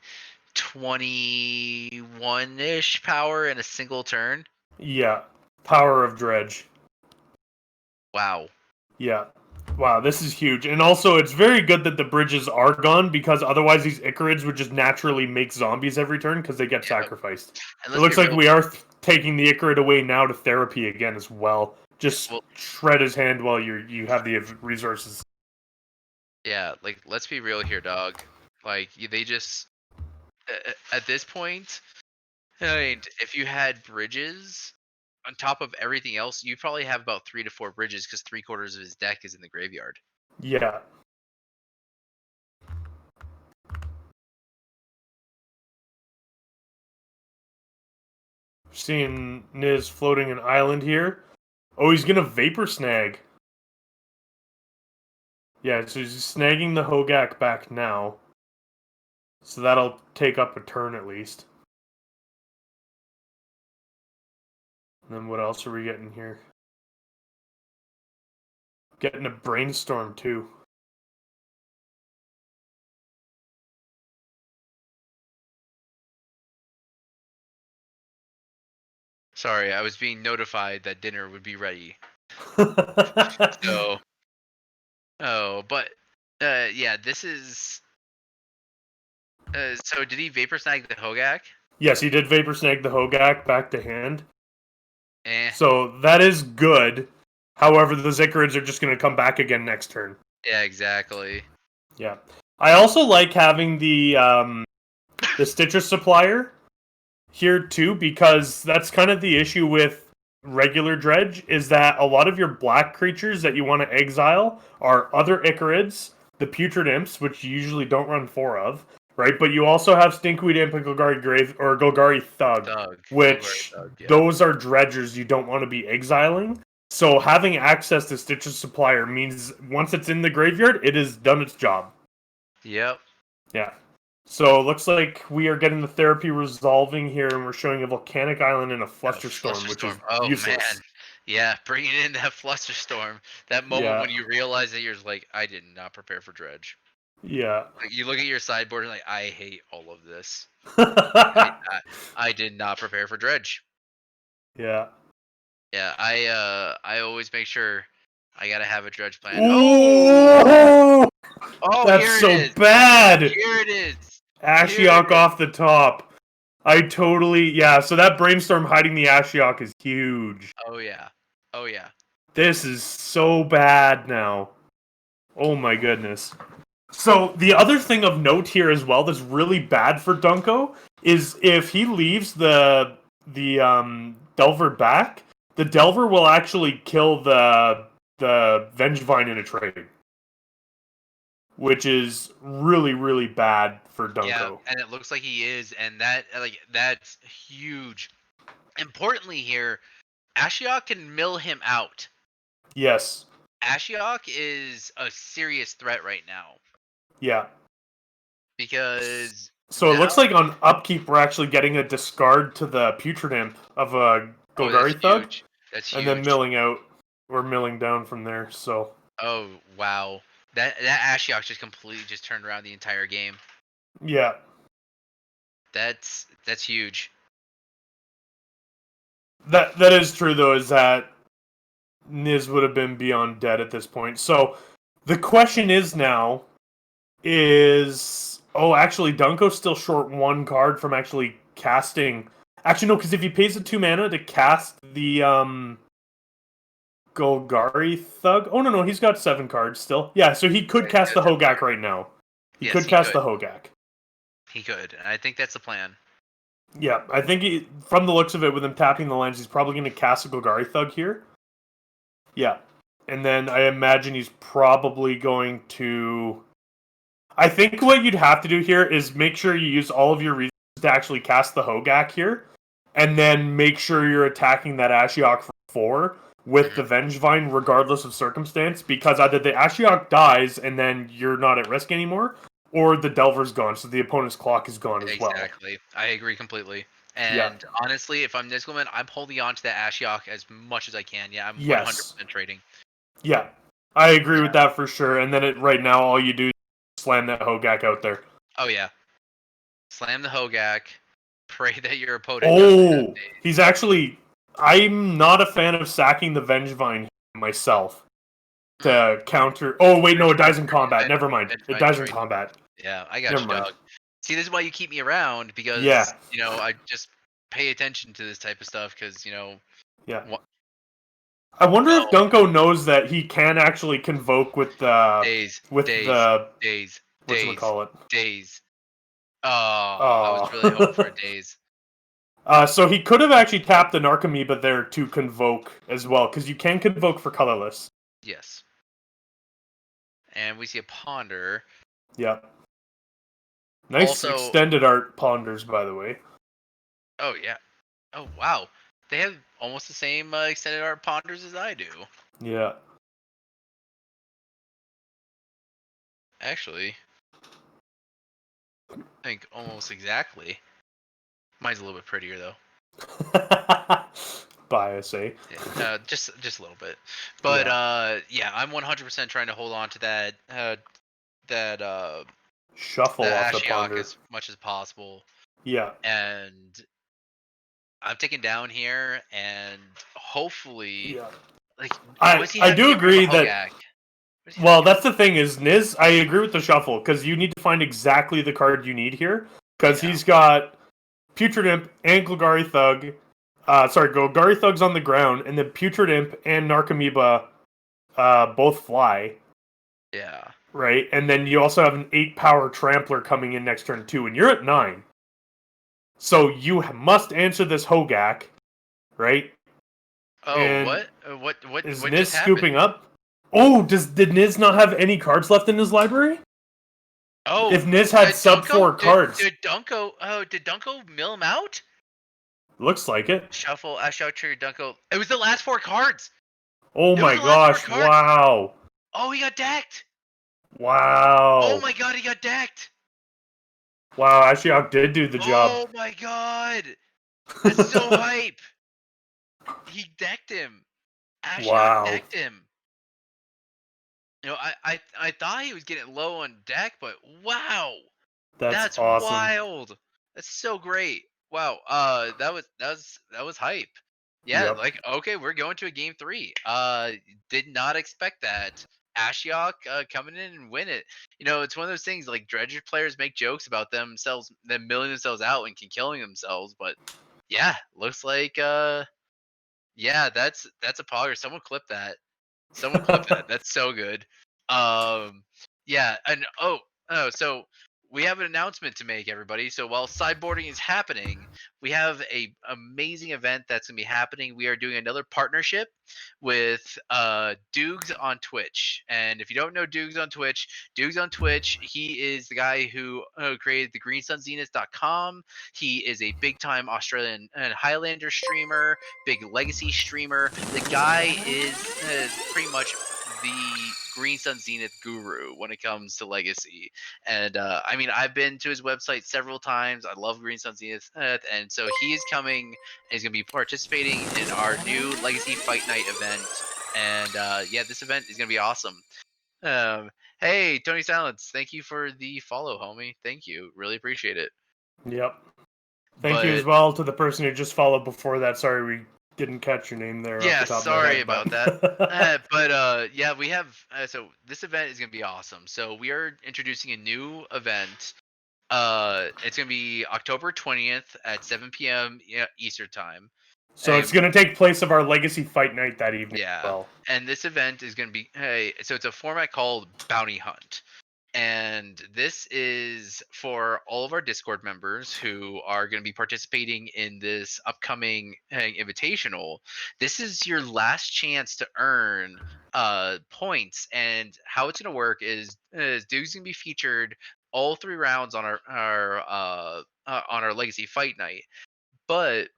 21-ish power in a single turn. yeah. Power of Dredge. Wow. Yeah. Wow, this is huge. And also, it's very good that the bridges are gone, because otherwise these Icarids would just naturally make zombies every turn because they get Yeah. sacrificed. And It let's be looks like real. we are taking the Icarid away now to therapy again as well. Just Well, shred his hand while you have the resources. yeah, like let's be real here, dog. Like they just at this point, I mean, if you had bridges on top of everything else, you probably have about 3 to 4 bridges because 3/4 of his deck is in the graveyard. Yeah. Seeing Niz floating an island here. Oh, he's gonna Vapor Snag. Yeah, so he's snagging the Hogak back now. So that'll take up a turn at least. And then what else are we getting here? Getting a Brainstorm too. Sorry, I was being notified that dinner would be ready. So, oh, but yeah, this is. So did he vapor snag the Hogak? Yes, he did Vapor Snag the Hogak back to hand. Eh. So that is good. However, the Icarids are just going to come back again next turn. Yeah, exactly. Yeah. I also like having the Stitcher supplier here too, because that's kind of the issue with regular Dredge, is that a lot of your black creatures that you want to exile are other Icarids, the Putrid Imps, which you usually don't run 4 of, right? But you also have Stinkweed Imp and Golgari Thug, Thug. which Thug, yeah. those are dredgers you don't want to be exiling. So having access to Stitch's supplier means once it's in the graveyard, it has done its job. Yep. Yeah. So it looks like we are getting the therapy resolving here, and we're showing a volcanic island and a flusterstorm, which is useless. Man. Yeah, bringing in that flusterstorm. That moment Yeah. when you realize that you're like, I did not prepare for Dredge. Yeah. Like, you look at your sideboard and like, I hate all of this. Yeah. I did not prepare for Dredge. Yeah, I always make sure I gotta have a Dredge plan. Ooh! Oh, That's here it so is. bad. Here it is. Ashiok off the top. So that brainstorm hiding the Ashiok is huge. Oh yeah. Oh yeah. This is so bad now. Oh my goodness. So the other thing of note here as well that's really bad for Dunko is if he leaves the Delver back, the Delver will actually kill the Vengevine in a trade. Which is really, really bad for Dunko. Yeah, and it looks like he is, and that's huge. Importantly here, Ashiok can mill him out. Yes. Ashiok is a serious threat right now. Yeah. Because so it looks like on upkeep we're actually getting a discard to the Putrid Imp of a Golgari Thug. Huge. That's huge. And then milling out or milling down from there, so. Oh wow. That Ashiok just completely just turned around the entire game. Yeah. That's huge. That is true though, is that Niz would have been beyond dead at this point. So the question is now actually Dunko's still short one card from actually casting. Actually no, because if he pays the 2 mana to cast the Golgari Thug. Oh no, he's got 7 cards still. Yeah, so he could cast the Hogak right now. He could cast the Hogak. He could. I think that's the plan. Yeah, I think from the looks of it, with him tapping the lands, he's probably going to cast a Golgari Thug here. Yeah. And then I imagine he's probably going to... I think what you'd have to do here is make sure you use all of your reasons to actually cast the Hogak here, and then make sure you're attacking that Ashiok for 4 with the Vengevine regardless of circumstance, because either the Ashiok dies and then you're not at risk anymore, or the Delver's gone, so the opponent's clock is gone as well. Exactly. I agree completely. And honestly, if I'm Nizgleman, I'm holding on to that Ashiok as much as I can. Yeah, I'm 100% trading. Yeah, I agree with that for sure. And then right now, all you do is slam that Hogak out there. Oh, yeah. Slam the Hogak. Pray that your opponent he's actually... I'm not a fan of sacking the Vengevine myself to counter... Oh, wait, no, it dies in combat. Never mind. It dies in combat. Yeah, I got you, dog. See, this is why you keep me around, because, I just pay attention to this type of stuff, because, Yeah. I wonder if Dunko knows that he can actually convoke with the... Days. Whatchamacallit? Days. Oh, I was really hoping for Days. So he could have actually tapped the Narcomoeba there to convoke as well, because you can convoke for colorless. Yes. And we see a Ponder. Yeah. Nice extended art Ponders, by the way. Oh, yeah. Oh, wow. They have almost the same extended art Ponders as I do. Yeah. Actually, I think almost exactly. Mine's a little bit prettier, though. Bias, eh? Yeah, just a little bit. But, I'm 100% trying to hold on to that shuffle off the Ponder as much as possible. Yeah. And I'm taking down here, and hopefully, I do agree that. Well, that's the thing is Niz. I agree with the shuffle, because you need to find exactly the card you need here, because he's got Putrid Imp and Golgari Thug. Golgari Thug's on the ground, and then Putrid Imp and Narcomoeba both fly. Yeah. Right, and then you also have an 8-power Trampler coming in next turn too, and you're at 9. So you must answer this Hogak, right? Oh, and what is what Niz scooping up? Oh, did Niz not have any cards left in his library? Oh, if Niz had sub 4 cards, did Dunko mill him out? Looks like it. Shuffle, Ashiok, Trigger, Dunko. It was the last 4 cards. Oh It was my the last 4 gosh! cards. Wow! Oh, he got decked. Oh Wow! my god, he got decked. Wow! Ashiok did do the job. Oh my god. That's so hype. He decked him. Ashiok Wow! decked him. I thought he was getting low on deck, but wow. That's That's awesome. wild. That's so great. Wow. That was hype. Yeah, Yep. like okay, we're going to a game 3. Did not expect that. Ashiok coming in and win it. It's one of those things like Dredge players make jokes about them milling themselves out and killing themselves, but yeah, looks like yeah, that's a pogger. Someone clip that. Someone clip that. That's so good. Um, yeah, and so we have an announcement to make, everybody. So while sideboarding is happening, we have a amazing event that's gonna be happening. We are doing another partnership with Dukes on Twitch. And if you don't know Dukes on Twitch, he is the guy who created the greensunzenith.com. He is a big time Australian and Highlander streamer, big legacy streamer. The guy is pretty much the Green Sun Zenith guru when it comes to legacy. And I mean, I've been to his website several times. I love Green Sun Zenith, and so he is coming. And he's going to be participating in our new Legacy Fight Night event. And yeah, this event is going to be awesome. Um, hey, Tony Silence, thank you for the follow, homie. Thank you, really appreciate it. Yep. Thank you as But well to the person who just followed before that. Sorry we didn't catch your name there off yeah, the top of my sorry head, about that. but But yeah, we have so this event is gonna be awesome. So we are introducing a new event. It's gonna be October 20th at 7 p.m. Eastern time. so it's And going to take place of our Legacy Fight Night that evening as yeah, well. and this event is gonna be so it's a format called Bounty Hunt. And this is for all of our Discord members who are going to be participating in this upcoming invitational. This is your last chance to earn points, and how it's going to work is Duke's going to be featured all 3 rounds on our Legacy Fight Night. But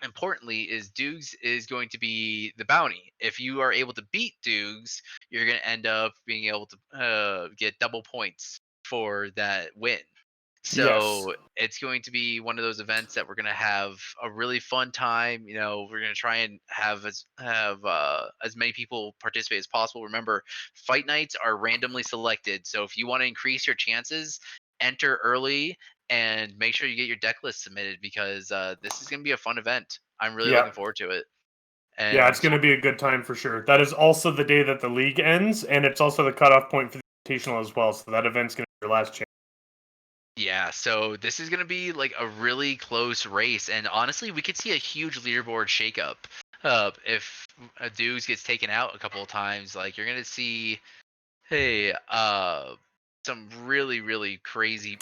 importantly is Dukes is going to be the bounty. If you are able to beat Dukes, you're going to end up being able to get double points for that win. Yes. So it's going to be one of those events that we're going to have a really fun time. We're going to try and have as many people participate as possible. Remember, fight nights are randomly selected, so if you want to increase your chances, enter early and make sure you get your deck list submitted because this is going to be a fun event. I'm really Yeah. looking forward to it. Yeah, it's And going to be a good time for sure. That is also the day that the league ends, and it's also the cutoff point for the invitational as well. So that event's going to be your last chance. yeah, so this is going to be like a really close race. And honestly, we could see a huge leaderboard shakeup if Dukes gets taken out a couple of times. Like, you're going to see, hey, some really, really crazy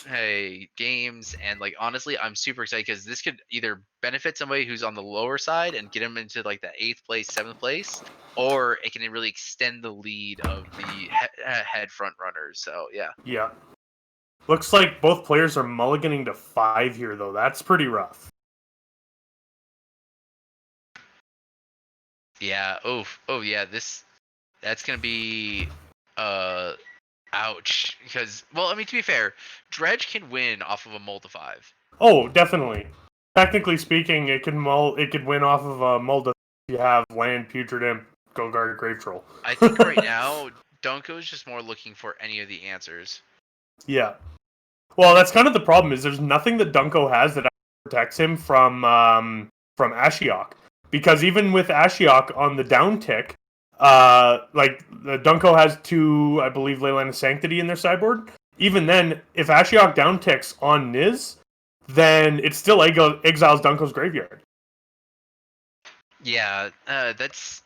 games. And like, honestly, I'm super excited because this could either benefit somebody who's on the lower side and get them into like the 8th place, 7th place, or it can really extend the lead of the head front runners. So yeah. Yeah. Looks like both players are mulliganing to 5 here, though. That's pretty rough. Yeah. Oh yeah. That's gonna be uh ouch. Because, well, I mean, to be fair, Dredge can win off of a mull to 5. Oh, definitely. Technically speaking, it could win off of a Mulda if you have land, Putrid Imp, Golgard, Grave Troll. I think right now Dunko is just more looking for any of the answers. Yeah. Well, that's kind of the problem. Is there's nothing that Dunko has that protects him from Ashiok, because even with Ashiok on the down tick, like the Dunko has 2, I believe, Leyline of Sanctity in their sideboard. Even then, if Ashiok down ticks on Niz, then it still exiles Dunko's graveyard. Yeah, that's.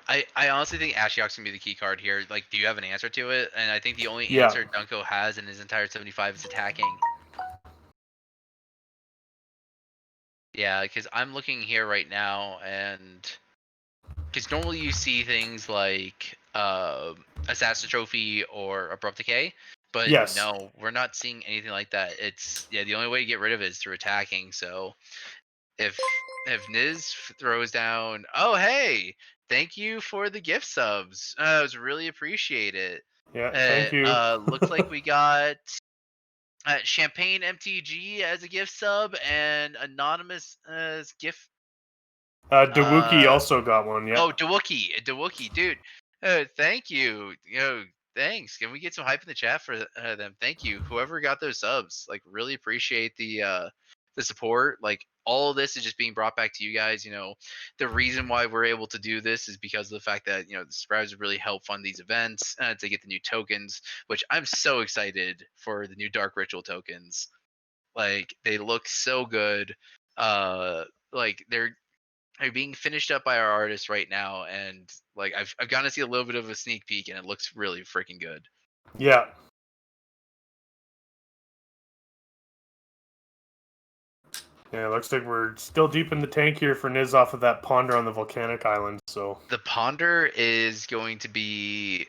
I honestly think Ashiok's gonna be the key card here. Like, do you have an answer to it? And I think the only Yeah. answer Dunko has in his entire 75 is attacking. Yeah, because I'm looking here right now, and because normally you see things like Assassin Trophy or Abrupt Decay, but Yes. no, we're not seeing anything like that. It's the only way to get rid of it is through attacking. So if if Niz throws down, oh hey, thank you for the gift subs. I was really appreciate it. Yeah, thank you. Looks like we got Champagne MTG as a gift sub and Anonymous as gift. Dewookie Uh, also got one. Yeah. oh, Dewookie, dude. Thank you. Thanks. Can we get some hype in the chat for them? Thank you, whoever got those subs. Like, really appreciate the support. Like, all of this is just being brought back to you guys. The reason why we're able to do this is because of the fact that the subscribers really help fund these events to get the new tokens, which I'm so excited for the new Dark Ritual tokens. Like, they look so good. Like they're being finished up by our artists right now, and like I've gotten to see a little bit of a sneak peek, and it looks really freaking good. Yeah. Yeah, it looks like we're still deep in the tank here for Niz off of that ponder on the volcanic island. So The ponder is going to be.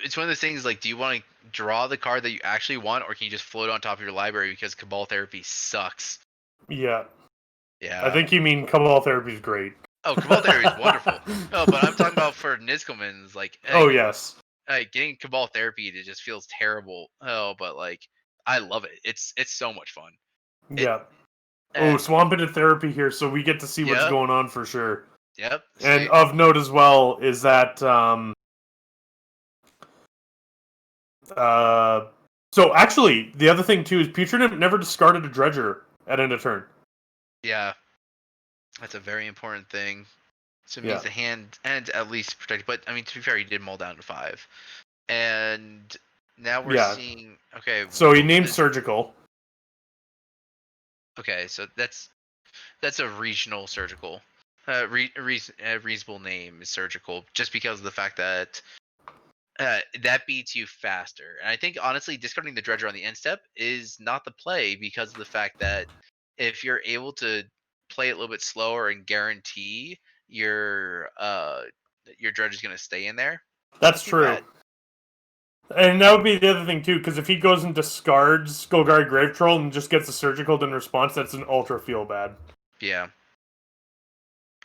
It's one of those things like, do you want to draw the card that you actually want, or can you just float on top of your library because Cabal Therapy sucks? yeah, I Yeah. think you mean Cabal Therapy is great. Oh, Cabal Therapy is wonderful. No, but I'm talking about for Nizkomans, like, Oh yes. getting Cabal Therapy, it just feels terrible. Oh, but like, I love it. It's so much fun. It. Yeah. Oh, Uh, swamp into therapy here, so we get to see what's yep. going on for sure. Yep. And Sweet. of note as well is that so actually the other thing too is Putrid never discarded a dredger at end of turn. Yeah, that's a very important thing. So it Yeah. means the hand and at least protected. But I mean, to be fair, he did mull down to 5, and now we're Yeah. seeing. Okay, So he both of named his. surgical. Okay, so that's a regional surgical. Reasonable name is surgical, just because of the fact that that beats you faster. And I think honestly, discarding the dredger on the end step is not the play because of the fact that if you're able to play it a little bit slower and guarantee your dredge is going to stay in there, it's That's not too true. bad. And that would be the other thing too, because if he goes and discards Golgari Grave Troll and just gets a surgical in response, that's an ultra feel bad. Yeah,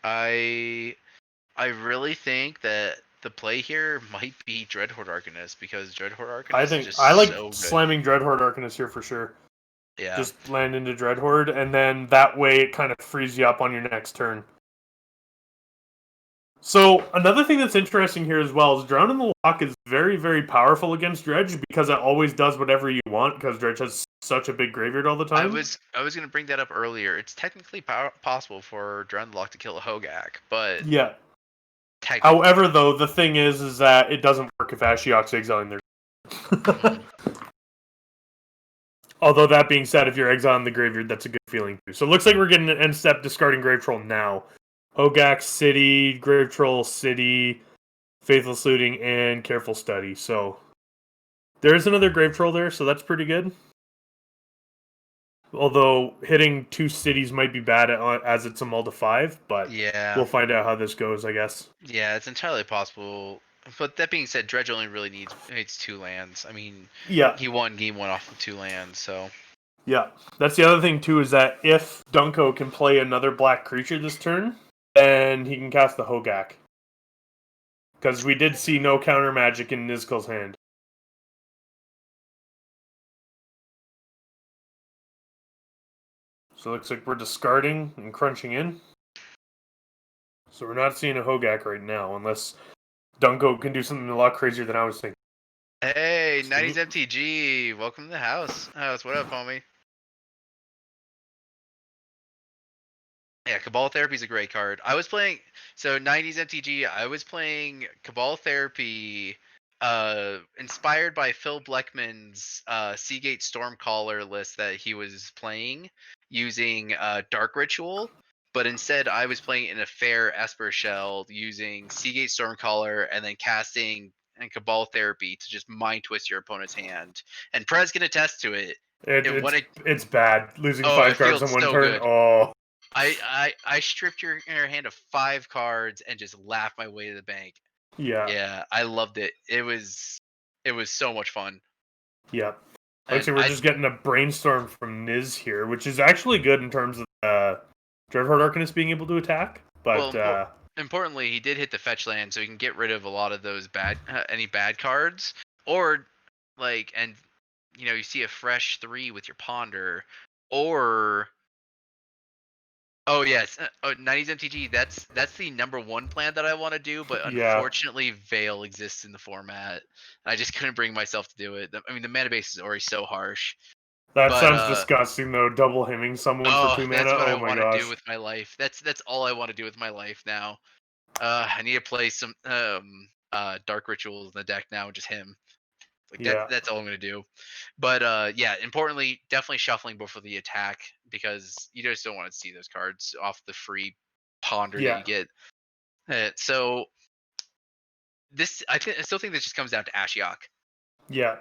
I I really think that the play here might be Dreadhorde Arcanist, because Dreadhorde I Arcanist is think just I like so good. slamming Dreadhorde Arcanist here for sure. Yeah. Just land into Dreadhorde, and then that way it kind of frees you up on your next turn. So another thing that's interesting here as well is Drown in the Lock is very, very powerful against Dredge because it always does whatever you want because Dredge has such a big graveyard all the I time. was I was gonna bring that up earlier. It's technically possible for Drownlock to kill a Hogak, but Yeah. technically. However, though, the thing is that it doesn't work if Ashiok's exiling their. Mhm. Although that being said, if you're exiling the graveyard, that's a good feeling too. So it looks like we're getting an end step discarding Grave Troll now. Hogak City, Grave Troll City, Faithless Looting, and Careful Study. So there is another Grave Troll there, so that's pretty good. Although hitting 2 cities might be bad as it's a mull to 5, but Yeah, we'll find out how this goes, I guess. yeah, it's entirely possible. But that being said, Dredge only really needs 2 lands. I mean, Yeah, he won game 1 off of 2 lands, so yeah. That's the other thing too is that if Dunko can play another black creature this turn, then he can cast the Hogak. Because we did see no counter magic in Nizkul's hand. So it looks like we're discarding and crunching in. So we're not seeing a Hogak right now, unless Dunko can do something a lot crazier than I was thinking. hey, 90s MTG, welcome to the house. What up, homie? Yeah, Cabal Therapy is a great card. I was playing 90s MTG. I was playing Cabal Therapy, inspired by Phil Bleckman's Seagate Stormcaller list that he was playing using Dark Ritual, but instead I was playing in a fair Esper Shell using Seagate Stormcaller and then casting and Cabal Therapy to just mind twist your opponent's hand. And Prez can attest to it. It's bad. Losing Oh, it 5 cards feels on one so turn. good. Oh. I stripped your hand of 5 cards and just laughed my way to the bank. Yeah. Yeah, I loved it. It was so much fun. Yeah. And Actually, we're just getting a brainstorm from Niz here, which is actually good in terms of Dreadhorde Arcanist being able to attack. But importantly, he did hit the fetch land, so he can get rid of a lot of those any bad cards, or like, and you see a fresh 3 with your Ponder, or oh yes, 90s MTG. That's the number one plan that I want to do, but yeah, unfortunately, Veil exists in the format. I just couldn't bring myself to do it. I mean, the mana base is already so harsh. that But sounds disgusting though. Double hemming someone for 2 mana. that's what I Oh my want to do gosh. with my life. That's all I want to do with my life now. I need to play some dark rituals in the deck now, just him. Like Yeah. that's all I'm gonna do. But yeah, importantly, definitely shuffling before the attack because you just don't want to see those cards off the free ponder that Yeah. you get. So I still think this just comes down to Ashiok. Yeah.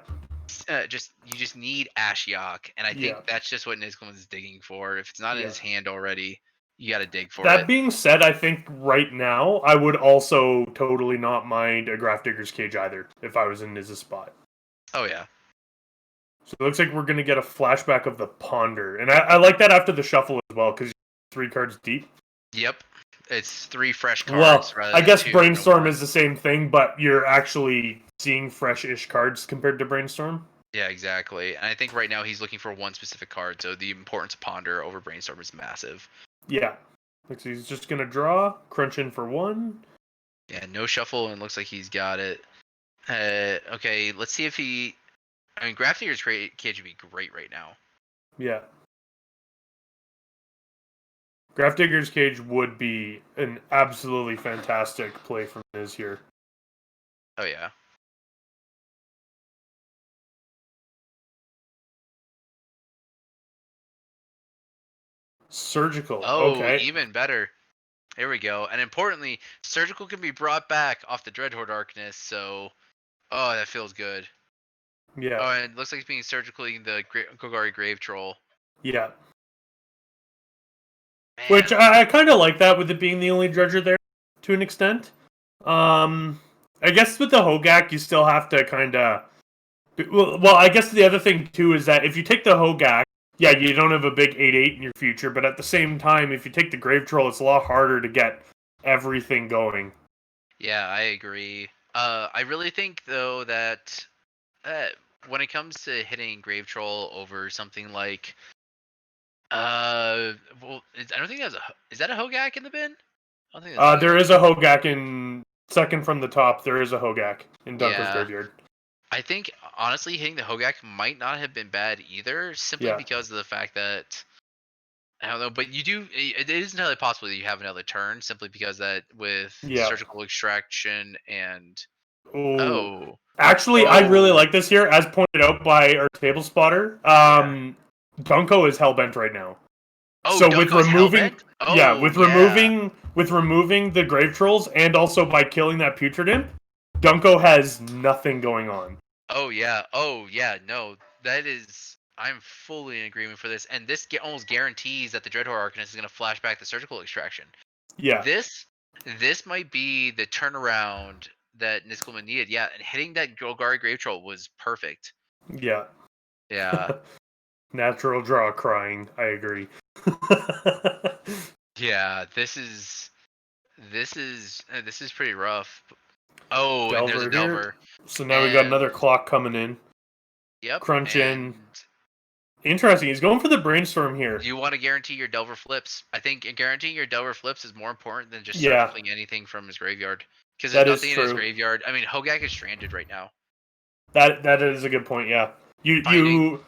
You just need Ashiok, and I Yeah. think that's just what Nizglin is digging for. If it's not in Yeah. his hand already, you got to dig for That it. being said, I think right now I would also totally not mind a Grafdigger's Cage either if I was in Niz's spot. Oh yeah. So it looks like we're going to get a flashback of the Ponder. And I like that after the shuffle as well, because 3 cards deep. Yep. It's 3 fresh Well, cards rather I than guess 2 and a Brainstorm 1. is the same thing, but you're actually seeing fresh-ish cards compared to Brainstorm. Yeah, exactly. And I think right now he's looking for one specific card, so the importance of Ponder over Brainstorm is massive. Yeah. Looks like he's just going to draw, crunch in for 1. Yeah, no shuffle, and looks like he's got it. Okay, let's see if he... I mean, Grafdigger's Cage would be great right now. Yeah. Grafdigger's Cage would be an absolutely fantastic play from Niz here. Oh, yeah. Surgical. Oh, Okay. even better. Here we go. And importantly, Surgical can be brought back off the Dreadhorde Darkness, so... Oh, that feels good. Yeah. Oh, and it looks like he's being surgically the Golgari Grave Troll. Yeah. Man. Which I kind of like that with it being the only dredger there to an extent. I guess with the Hogak, you still have to kind of. Well, I guess the other thing too is that if you take the Hogak, yeah, you don't have a big 8/8 in your future, but at the same time, if you take the Grave Troll, it's a lot harder to get everything going. Yeah, I agree. I really think though that when it comes to hitting Grave Troll over something like, well, I don't think is that a Hogak in the bin? I don't think that's a There Hogak. is a Hogak in second from the top. There is a Hogak in Dunker's Yeah, Graveyard. I think honestly hitting the Hogak might not have been bad either, simply Yeah. because of the fact that I don't know, but it is entirely possible that you have another turn simply because that with Yeah. surgical extraction and Oh. oh Actually, I really like this here, as pointed out by our table spotter. yeah. Dunko is hellbent right now. Oh, So with Dunko's removing, hellbent? yeah, Oh yeah. with removing the grave trolls, and also by killing that putrid imp, Dunko has nothing going on. Oh yeah. Oh yeah. No, that is. I'm fully in agreement for this, and this almost guarantees that the Dreadhorde Arcanist is going to flash back the surgical extraction. Yeah, This might be the turnaround that Niskelman needed. Yeah, and hitting that Golgari Grave Troll was perfect. yeah. Yeah. Natural draw crying. I agree. Yeah. This is pretty rough. Oh, and there's a Delver here. Delver. So now we got And another clock coming in. yep. Crunch in. And Interesting. He's going for the brainstorm here. you want to guarantee your Delver flips. I think guaranteeing your Delver flips is more important than just Yeah, surgicling anything from his graveyard. Because there's that is nothing in his true. graveyard. I mean, Hogak is stranded right now. That is a good point. Yeah, Finding you.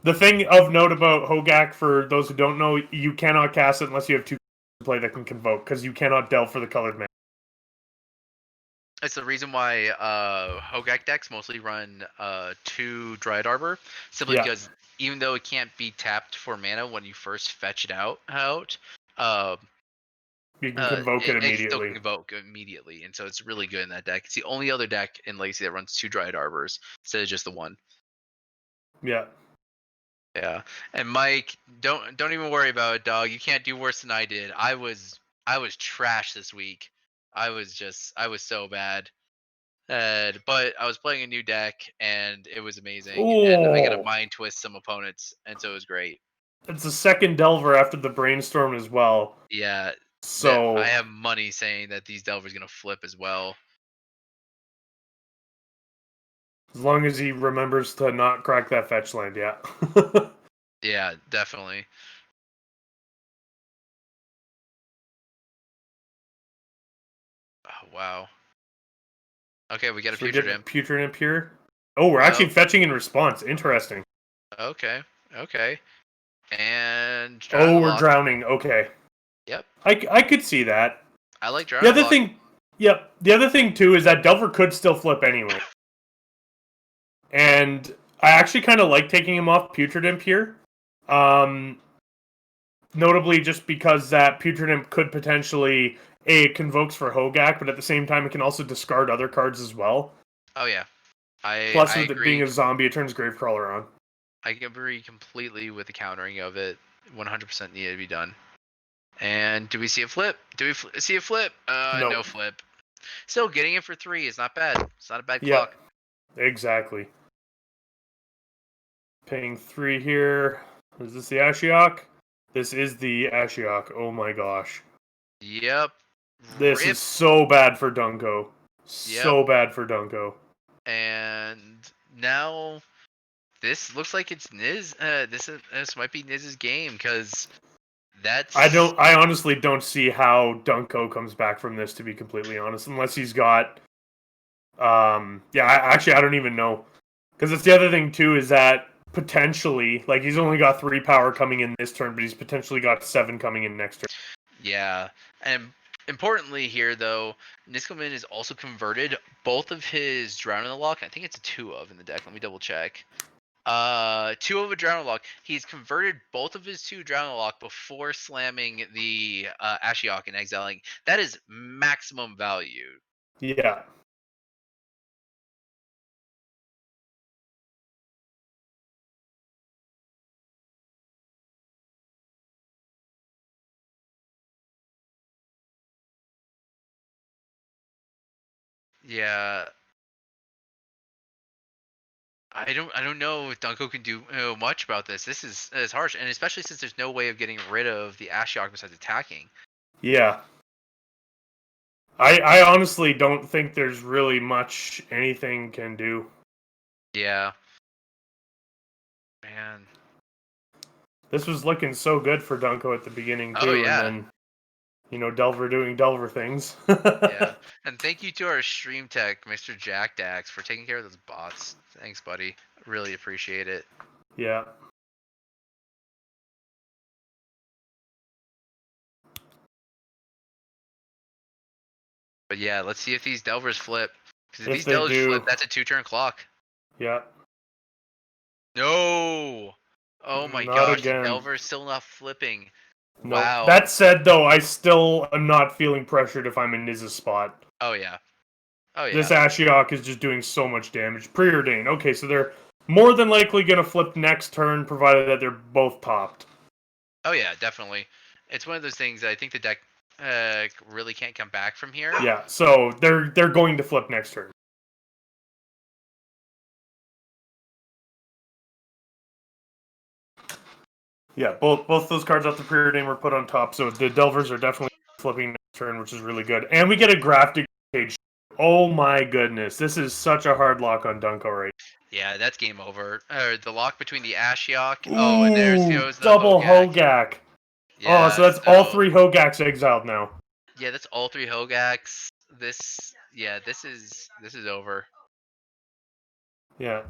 The thing of note about Hogak, for those who don't know, you cannot cast it unless you have 2 to play that can convoke, because you cannot delve for the colored mana. it's the reason why Hogak decks mostly run 2 Dryad Arbor, simply Yeah. because even though it can't be tapped for mana when you first fetch it out, You can convoke it it still immediately. can convoke immediately, and so it's really good in that deck. It's the only other deck in Legacy that runs 2 Dryad Arbors instead of just the 1. Yeah. Yeah, and Mike, don't even worry about it, dog. You can't do worse than I did. I was trash this week. I was so bad. But I was playing a new deck and it was amazing, and I got to Oh, mind twist some opponents, and so it was great. It's the second Delver after the Brainstorm as well. Yeah, So I have money saying that these Delvers gonna flip as well. as long as he remembers to not crack that fetch land, yeah. Yeah, definitely. Oh wow. Okay, we got a So we Putrid get a Imp. Putrid Imp here. Oh, we're Oh, actually fetching in response. Interesting. okay, okay. And Drown Oh, the we're Lock. drowning. Okay. Yep, I could see that. I like The Drown the other Lock. thing, yep. The other thing too is that Delver could still flip anyway, and I actually kind of like taking him off Putrid Imp here. Um, Notably, just because that Putrid Imp could potentially it convokes for Hogak, but at the same time, it can also discard other cards as well. Oh yeah, Plus, I with it being agree. a zombie, it turns Gravecrawler on. I agree completely with the countering of it. 100% needed to be done. And do we see a flip? Do we see a flip? No Nope. flip. Still getting it for 3 is not bad. It's not a bad Yep. clock. Exactly. Paying 3 here. Is this the Ashiok? This is the Ashiok. Oh my gosh. Yep. This Rip. is so bad for Dunko. Yep. So bad for Dunko. And now this looks like it's Niz. This might be Niz's game because that's I honestly don't see how Dunko comes back from this, to be completely honest, unless he's got yeah, actually I don't even know. Because it's the other thing too is that potentially, like, he's only got 3 power coming in this turn, but he's potentially got 7 coming in next turn. yeah. And importantly here though, Niskelman is also converted both of his Drown in the Lock. I think it's a 2 of in the deck. Let me double check. 2 of a Drown Lock. He's converted both of his 2 Drown Lock before slamming the Ashiok and exiling. That is maximum value. Yeah. Yeah. I don't know if Dunko can do much about this. This is harsh, and especially since there's no way of getting rid of the Ashiok besides attacking. Yeah. I honestly don't think there's really much anything can do. Yeah. Man. This was looking so good for Dunko at the beginning Oh too, and yeah. then Delver doing Delver things. Yeah. And thank you to our stream tech, Mr. Jack Dax, for taking care of those bots. Thanks, buddy. Really appreciate it. Yeah. But yeah, let's see if these Delvers flip. Because if If these they Delvers flip, do, that's a 2-turn clock. yeah. No! Oh my Not gosh, the again. Delver's still not flipping. Nope. Wow. That said, though, I still am not feeling pressured if I'm in Niz's spot. Oh yeah. Oh This yeah. Ashiok is just doing so much damage. Preordain. Okay, so they're more than likely going to flip next turn, provided that they're both topped. Oh yeah, definitely. It's one of those things that I think the deck really can't come back from here. Yeah, so they're going to flip next turn. Yeah, both those cards off the preordain were put on top, so the Delvers are definitely flipping next turn, which is really good. And we get a grafted cage. Oh my goodness, this is such a hard lock on Dunko right. Yeah, that's game over. The lock between the Ashiok. Oh, and there's Ooh, goes the double Hogak. Hogak. Oh, so Yeah, that's all 3 Hogaks exiled now. yeah, that's all 3 Hogaks. This is over. Yeah.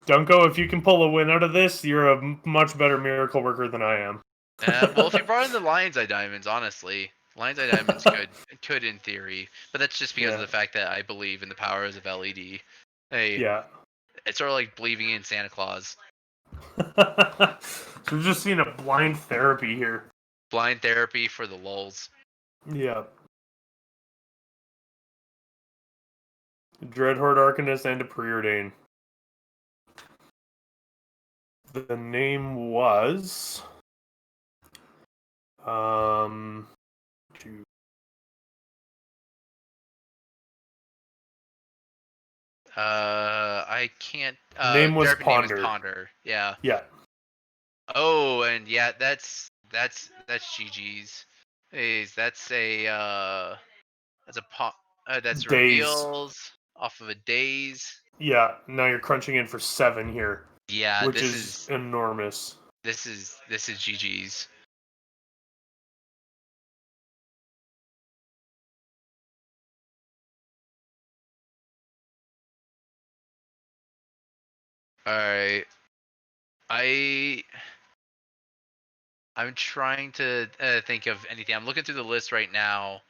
Dunko, if you can pull a win out of this, you're a much better miracle worker than I am. Well, if you brought in the Lion's Eye Diamonds, honestly, Lion's Eye Diamonds could in theory, but that's just because of Yeah. the fact that I believe in the powers of LED. Hey, Yeah. it's sort of like believing in Santa Claus. So we're just seeing a blind therapy here. Blind therapy for the lulz. Yeah. Dreadhorde Arcanist and a Preordain. The name was um I can't. name was Therapy name is Ponder. Ponder. Yeah. Yeah. Oh, and yeah, that's GG's. That's a pop. That's Days. reveals off of a daze. Yeah, now you're crunching in for 7 here, Yeah, which is enormous. this is GG's. All right, I I'm trying to think of anything. I'm looking through the list right now,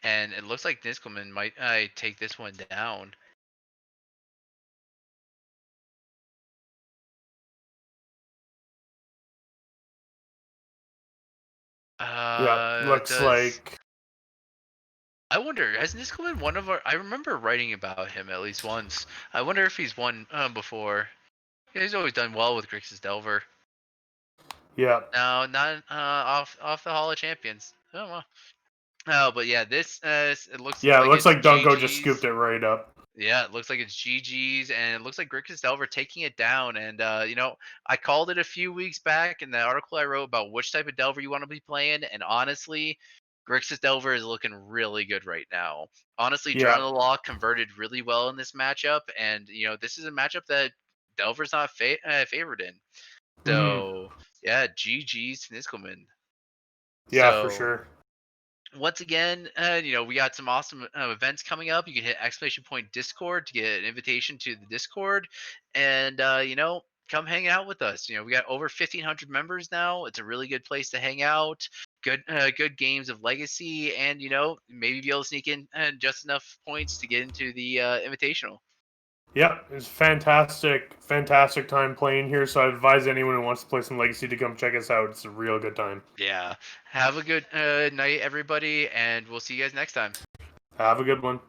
and it looks like Niskelman might take this one down. Yeah, looks Does like I wonder, has Niskelman one of our? I remember writing about him at least once. I wonder if he's won before. Yeah, he's always done well with Grixis Delver. yeah. No, not off the Hall of Champions. Oh well. Oh, but yeah, this it looks Yeah, it like looks it's like Dunko just scooped GG's. it right up. Yeah, it looks like it's GG's, and it looks like Grixis Delver taking it down. And I called it a few weeks back in the article I wrote about which type of Delver you want to be playing. And honestly, Grixis Delver is looking really good right now. Honestly, Drone Yeah. of the Law converted really well in this matchup, and this is a matchup that Delver's not favored in. Hmm. So yeah, GG's to Niskelman. Yeah, for So sure. once again, we got some awesome events coming up. You can hit !Discord to get an invitation to the Discord, and come hang out with us. We got over 1,500 members now. It's a really good place to hang out. Good games of Legacy, and maybe be able to sneak in just enough points to get into the Invitational. Yep, it's fantastic time playing here. So I advise anyone who wants to play some Legacy to come check us out. It's a real good time. Yeah. Have a good night, everybody, and we'll see you guys next time. Have a good one.